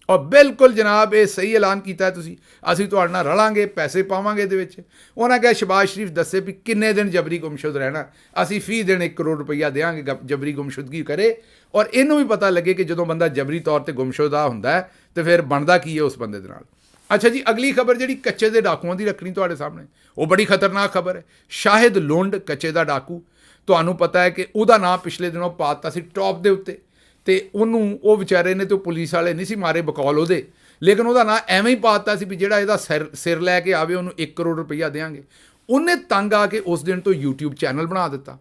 ਔਰ ਬਿਲਕੁਲ ਜਨਾਬ ਇਹ ਸਹੀ ਐਲਾਨ ਕੀਤਾ ਤੁਸੀਂ, ਅਸੀਂ ਤੁਹਾਡੇ ਨਾਲ ਰਲਾਂਗੇ, ਪੈਸੇ ਪਾਵਾਂਗੇ ਇਹਦੇ ਵਿੱਚ। ਉਹਨਾਂ ਕਿਹਾ ਸ਼ਹਿਬਾਜ਼ ਸ਼ਰੀਫ ਦੱਸੇ ਵੀ ਕਿੰਨੇ ਦਿਨ ਜਬਰੀ ਗੁੰਮਸ਼ੁਦ ਰਹਿਣਾ, ਅਸੀਂ ਫੀ ਦਿਨ 1 ਕਰੋੜ ਰੁਪਈਆ ਦੇਵਾਂਗੇ ਜਬਰੀ ਗੁੰਮਸ਼ੁਦਗੀ ਕਰੇ। ਔਰ ਇਹਨੂੰ ਵੀ ਪਤਾ ਲੱਗੇ ਕਿ ਜਦੋਂ ਬੰਦਾ ਜਬਰੀ ਤੌਰ 'ਤੇ ਗੁੰਮਸ਼ੁਦਾ ਹੁੰਦਾ ਹੈ ਤਾਂ ਫਿਰ ਬਣਦਾ ਕੀ ਹੈ ਉਸ ਬੰਦੇ ਦੇ ਨਾਲ। ਅੱਛਾ ਜੀ, ਅਗਲੀ ਖਬਰ ਜਿਹੜੀ ਕੱਚੇ ਦੇ ਡਾਕੂਆਂ ਦੀ ਰੱਖਣੀ ਤੁਹਾਡੇ ਸਾਹਮਣੇ, ਉਹ ਬੜੀ ਖਤਰਨਾਕ ਖਬਰ ਹੈ। ਸ਼ਾਹਿਦ ਲੁੰਡ ਕੱਚੇ ਦਾ ਡਾਕੂ, ਤੁਹਾਨੂੰ ਪਤਾ ਹੈ ਕਿ ਉਹਦਾ ਨਾਂ ਪਿਛਲੇ ਦਿਨੋਂ ਪਾ ਦਿੱਤਾ ਸੀ ਟੌਪ ਦੇ ਉੱਤੇ, ਅਤੇ ਉਹਨੂੰ ਉਹ ਵਿਚਾਰੇ ਨੇ ਤੇ ਪੁਲਿਸ ਵਾਲੇ ਨਹੀਂ ਸੀ ਮਾਰੇ ਬਕੌਲ ਉਹਦੇ, ਲੇਕਿਨ ਉਹਦਾ ਨਾਂ ਐਵੇਂ ਹੀ ਪਾ ਦਿੱਤਾ ਸੀ ਵੀ ਜਿਹੜਾ ਇਹਦਾ ਸਿਰ ਲੈ ਕੇ ਆਵੇ ਉਹਨੂੰ 1 ਕਰੋੜ ਰੁਪਈਆ ਦੇਵਾਂਗੇ। ਉਹਨੇ ਤੰਗ ਆ ਕੇ ਉਸ ਦਿਨ ਤੋਂ YouTube ਚੈਨਲ ਬਣਾ ਦਿੱਤਾ।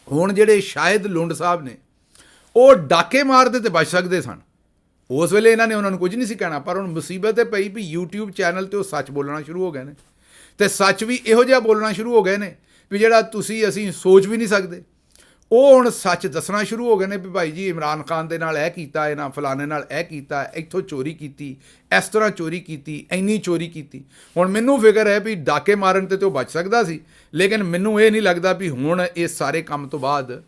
ਹੁਣ ਜਿਹੜੇ ਸ਼ਾਹਿਦ ਲੁੰਡ ਸਾਹਿਬ ਨੇ ਉਹ ਡਾਕੇ ਮਾਰਦੇ ਤੇ ਬਚ ਸਕਦੇ ਸਨ, ਉਸ ਵੇਲੇ ਇਹਨਾਂ ਨੇ ਉਹਨਾਂ ਨੂੰ ਕੁਝ ਨਹੀਂ ਸੀ ਕਹਿਣਾ, ਪਰ ਹੁਣ ਮੁਸੀਬਤ ਇਹ ਪਈ ਵੀ YouTube ਚੈਨਲ 'ਤੇ ਉਹ ਸੱਚ ਬੋਲਣਾ ਸ਼ੁਰੂ ਹੋ ਗਏ ਨੇ, ਅਤੇ ਸੱਚ ਵੀ ਇਹੋ ਜਿਹਾ ਬੋਲਣਾ ਸ਼ੁਰੂ ਹੋ ਗਏ ਨੇ ਵੀ ਜਿਹੜਾ ਅਸੀਂ ਸੋਚ ਵੀ ਨਹੀਂ ਸਕਦੇ। ਉਹ ਹੁਣ ਸੱਚ ਦੱਸਣਾ ਸ਼ੁਰੂ ਹੋ ਗਏ ਨੇ ਵੀ ਭਾਈ ਜੀ ਇਮਰਾਨ ਖਾਨ ਦੇ ਨਾਲ ਇਹ ਕੀਤਾ, ਇਹਨਾਂ ਫਲਾਣੇ ਨਾਲ ਇਹ ਕੀਤਾ, ਇੱਥੋਂ ਚੋਰੀ ਕੀਤੀ, ਇਸ ਤਰ੍ਹਾਂ ਚੋਰੀ ਕੀਤੀ, ਇੰਨੀ ਚੋਰੀ ਕੀਤੀ। ਹੁਣ ਮੈਨੂੰ ਫਿਕਰ ਹੈ ਵੀ ਡਾਕੇ ਮਾਰਨ 'ਤੇ ਉਹ ਬਚ ਸਕਦਾ ਸੀ, ਲੇਕਿਨ ਮੈਨੂੰ ਇਹ ਨਹੀਂ ਲੱਗਦਾ ਵੀ ਹੁਣ ਇਸ ਸਾਰੇ ਕੰਮ ਤੋਂ ਬਾਅਦ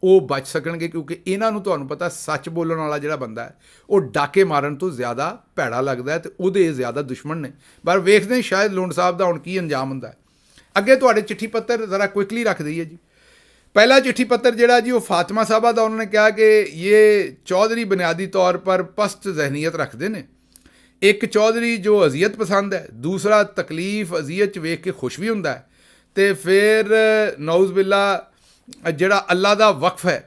ਉਹ ਬਚ ਸਕਣਗੇ, ਕਿਉਂਕਿ ਇਹਨਾਂ ਨੂੰ ਤੁਹਾਨੂੰ ਪਤਾ ਸੱਚ ਬੋਲਣ ਵਾਲਾ ਜਿਹੜਾ ਬੰਦਾ ਹੈ ਉਹ ਡਾਕੇ ਮਾਰਨ ਤੋਂ ਜ਼ਿਆਦਾ ਭੈੜਾ ਲੱਗਦਾ ਹੈ, ਅਤੇ ਉਹਦੇ ਜ਼ਿਆਦਾ ਦੁਸ਼ਮਣ ਨੇ। ਪਰ ਵੇਖਦੇ ਹਾਂ ਸ਼ਾਇਦ ਲੁੰਡ ਸਾਹਿਬ ਦਾ ਹੁਣ ਕੀ ਅੰਜਾਮ ਹੁੰਦਾ ਹੈ। ਅੱਗੇ ਤੁਹਾਡੇ ਚਿੱਠੀ ਪੱਤਰ ਜ਼ਰਾ ਕੁਇਕਲੀ ਰੱਖ ਦਈਏ ਜੀ। पहला चिट्ठी पत्र जड़ा जी वो फातिमा साहबा का, उन्होंने कहा कि ये चौधरी बुनियादी तौर पर पस्त जहनीत रखते हैं। एक चौधरी जो अजियत पसंद है, दूसरा तकलीफ अजियत वेख के खुश भी होंदा है, तो फिर नौज़ बिल्ला जड़ा अल्लाह का वक्फ है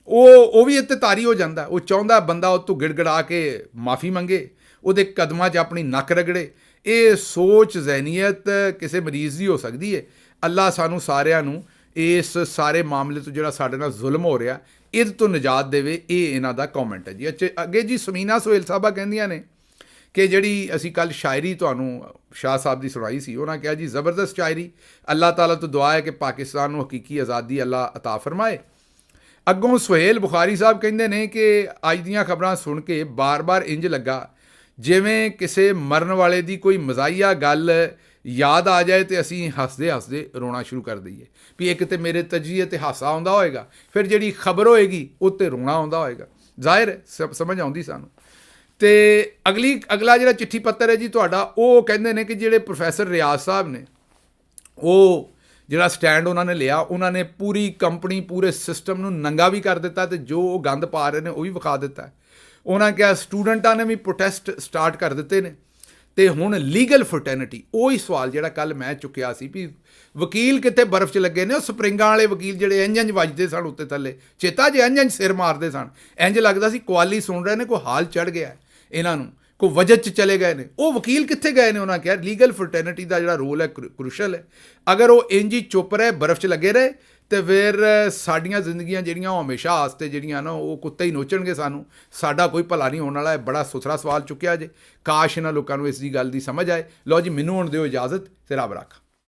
वो भी इत्ते तारी हो जाता है। वो चाहता बंदा उस तो गिड़गिड़ा के माफ़ी मंगे, ਉਹਦੇ ਕਦਮਾਂ 'ਚ ਆਪਣੀ ਨੱਕ ਰਗੜੇ। ਇਹ ਸੋਚ ਜ਼ਹਿਨੀਅਤ ਕਿਸੇ ਮਰੀਜ਼ ਦੀ ਹੋ ਸਕਦੀ ਹੈ। ਅੱਲਾ ਸਾਨੂੰ ਸਾਰਿਆਂ ਨੂੰ ਇਸ ਸਾਰੇ ਮਾਮਲੇ ਤੋਂ ਜਿਹੜਾ ਸਾਡੇ ਨਾਲ ਜ਼ੁਲਮ ਹੋ ਰਿਹਾ ਇਹਦੇ ਤੋਂ ਨਿਜਾਤ ਦੇਵੇ। ਇਹ ਇਹਨਾਂ ਦਾ ਕਮੈਂਟ ਹੈ ਜੀ। ਅੱਗੇ ਜੀ ਸਮੀਨਾ ਸੋਹੇਲ ਸਾਹਿਬਾ ਕਹਿੰਦੀਆਂ ਨੇ ਕਿ ਜਿਹੜੀ ਅਸੀਂ ਕੱਲ੍ਹ ਸ਼ਾਇਰੀ ਤੁਹਾਨੂੰ ਸ਼ਾਹ ਸਾਹਿਬ ਦੀ ਸੁਣਾਈ ਸੀ, ਉਹਨਾਂ ਕਿਹਾ ਜੀ ਜ਼ਬਰਦਸਤ ਸ਼ਾਇਰੀ, ਅੱਲਾਹ ਤਾਲਾ ਤੋਂ ਦੁਆ ਹੈ ਕਿ ਪਾਕਿਸਤਾਨ ਨੂੰ ਹਕੀਕੀ ਆਜ਼ਾਦੀ ਅੱਲਾਹ ਅਤਾ ਫਰਮਾਏ। ਅੱਗੋਂ ਸੁਹੇਲ ਬੁਖਾਰੀ ਸਾਹਿਬ ਕਹਿੰਦੇ ਨੇ ਕਿ ਅੱਜ ਦੀਆਂ ਖਬਰਾਂ ਸੁਣ ਕੇ ਬਾਰ-ਬਾਰ ਇੰਜ ਲੱਗਾ ਜਿਵੇਂ ਕਿਸੇ ਮਰਨ ਵਾਲੇ ਦੀ ਕੋਈ ਮਜ਼ਾਹੀਆ ਗੱਲ ਯਾਦ ਆ ਜਾਏ ਤੇ ਅਸੀਂ ਹੱਸਦੇ ਹੱਸਦੇ ਰੋਣਾ ਸ਼ੁਰੂ ਕਰ ਦਈਏ ਵੀ ਇੱਕ ਤੇ ਮੇਰੇ ਤਜਜ਼ੀਏ ਤੇ ਹਾਸਾ ਆਉਂਦਾ ਹੋਏਗਾ, ਫਿਰ ਜਿਹੜੀ ਖਬਰ ਹੋਏਗੀ ਉਹ 'ਤੇ ਰੋਣਾ ਆਉਂਦਾ ਹੋਏਗਾ। ਜ਼ਾਹਿਰ ਹੈ ਸਮਝ ਆਉਂਦੀ ਸਾਨੂੰ। ਤੇ ਅਗਲਾ ਜਿਹੜਾ ਚਿੱਠੀ ਪੱਤਰ ਹੈ ਜੀ ਤੁਹਾਡਾ, ਉਹ ਕਹਿੰਦੇ ਨੇ ਕਿ ਜਿਹੜੇ ਪ੍ਰੋਫੈਸਰ ਰਿਆਜ਼ ਸਾਹਿਬ ਨੇ, ਉਹ ਜਿਹੜਾ ਸਟੈਂਡ ਉਹਨਾਂ ਨੇ ਲਿਆ, ਉਹਨਾਂ ਨੇ ਪੂਰੀ ਕੰਪਨੀ ਪੂਰੇ ਸਿਸਟਮ ਨੂੰ ਨੰਗਾ ਵੀ ਕਰ ਦਿੱਤਾ ਤੇ ਜੋ ਉਹ ਗੰਦ ਪਾ ਰਹੇ ਨੇ ਉਹ ਵੀ ਵਿਖਾ ਦਿੱਤਾ। ਉਹਨਾਂ ਕਿਹਾ ਸਟੂਡੈਂਟਾਂ ਨੇ ਵੀ ਪ੍ਰੋਟੈਸਟ ਸਟਾਰਟ ਕਰ ਦਿੱਤੇ ਨੇ ਤੇ ਹੁਣ ਲੀਗਲ ਫਰਟਰਨਿਟੀ, ਉਹ ਹੀ ਸਵਾਲ ਜਿਹੜਾ ਕੱਲ੍ਹ ਮੈਂ ਚੁੱਕਿਆ ਸੀ ਵੀ ਵਕੀਲ ਕਿੱਥੇ ਬਰਫ਼ 'ਚ ਲੱਗੇ ਨੇ। ਉਹ ਸਪਰਿੰਗਾਂ ਵਾਲੇ ਵਕੀਲ ਜਿਹੜੇ ਇੰਜ ਵੱਜਦੇ ਸਨ ਉੱਤੇ ਥੱਲੇ, ਚੇਤਾ ਜੇ ਇੰਜ ਸਿਰ ਮਾਰਦੇ ਸਨ, ਇੰਜ ਲੱਗਦਾ ਸੀ ਕੁਆਲੀ ਸੁਣ ਰਹੇ ਨੇ, ਕੋਈ ਹਾਲ ਚੜ੍ਹ ਗਿਆ ਇਹਨਾਂ ਨੂੰ, ਕੋਈ ਵਜਦ 'ਚ ਚਲੇ ਗਏ ਨੇ। ਉਹ ਵਕੀਲ ਕਿੱਥੇ ਗਏ ਨੇ? ਉਹਨਾਂ ਕਿਹਾ ਲੀਗਲ ਫਰਟਰਨਿਟੀ ਦਾ ਜਿਹੜਾ ਰੋਲ ਹੈ ਕ੍ਰੂਸ਼ਲ ਹੈ। ਅਗਰ ਉਹ ਇੰਜ ਹੀ ਚੁੱਪ ਰਹੇ, ਬਰਫ਼ 'ਚ ਲੱਗੇ ਰਹੇ, ਤੇ ਫਿਰ ਸਾਡੀਆਂ ਜ਼ਿੰਦਗੀਆਂ ਜਿਹੜੀਆਂ ਉਹ ਹਮੇਸ਼ਾ ਵਾਸਤੇ ਜਿਹੜੀਆਂ ਨਾ ਉਹ ਕੁੱਤੇ ਹੀ ਨੋਚਣਗੇ ਸਾਨੂੰ, ਸਾਡਾ ਕੋਈ ਭਲਾ ਨਹੀਂ ਹੋਣ ਵਾਲਾ ਹੈ। ਬੜਾ ਸੁਥਰਾ ਸਵਾਲ ਚੁੱਕਿਆ ਜੇ, ਕਾਸ਼ ਇਹਨਾਂ ਲੋਕਾਂ ਨੂੰ ਇਸ ਦੀ ਗੱਲ ਦੀ ਸਮਝ ਆਏ। ਲਓ ਜੀ, ਮੈਨੂੰ ਹੁਣ ਦਿਓ ਇਜਾਜ਼ਤ ਤੇ ਰੱਬ ਰੱਖਾ।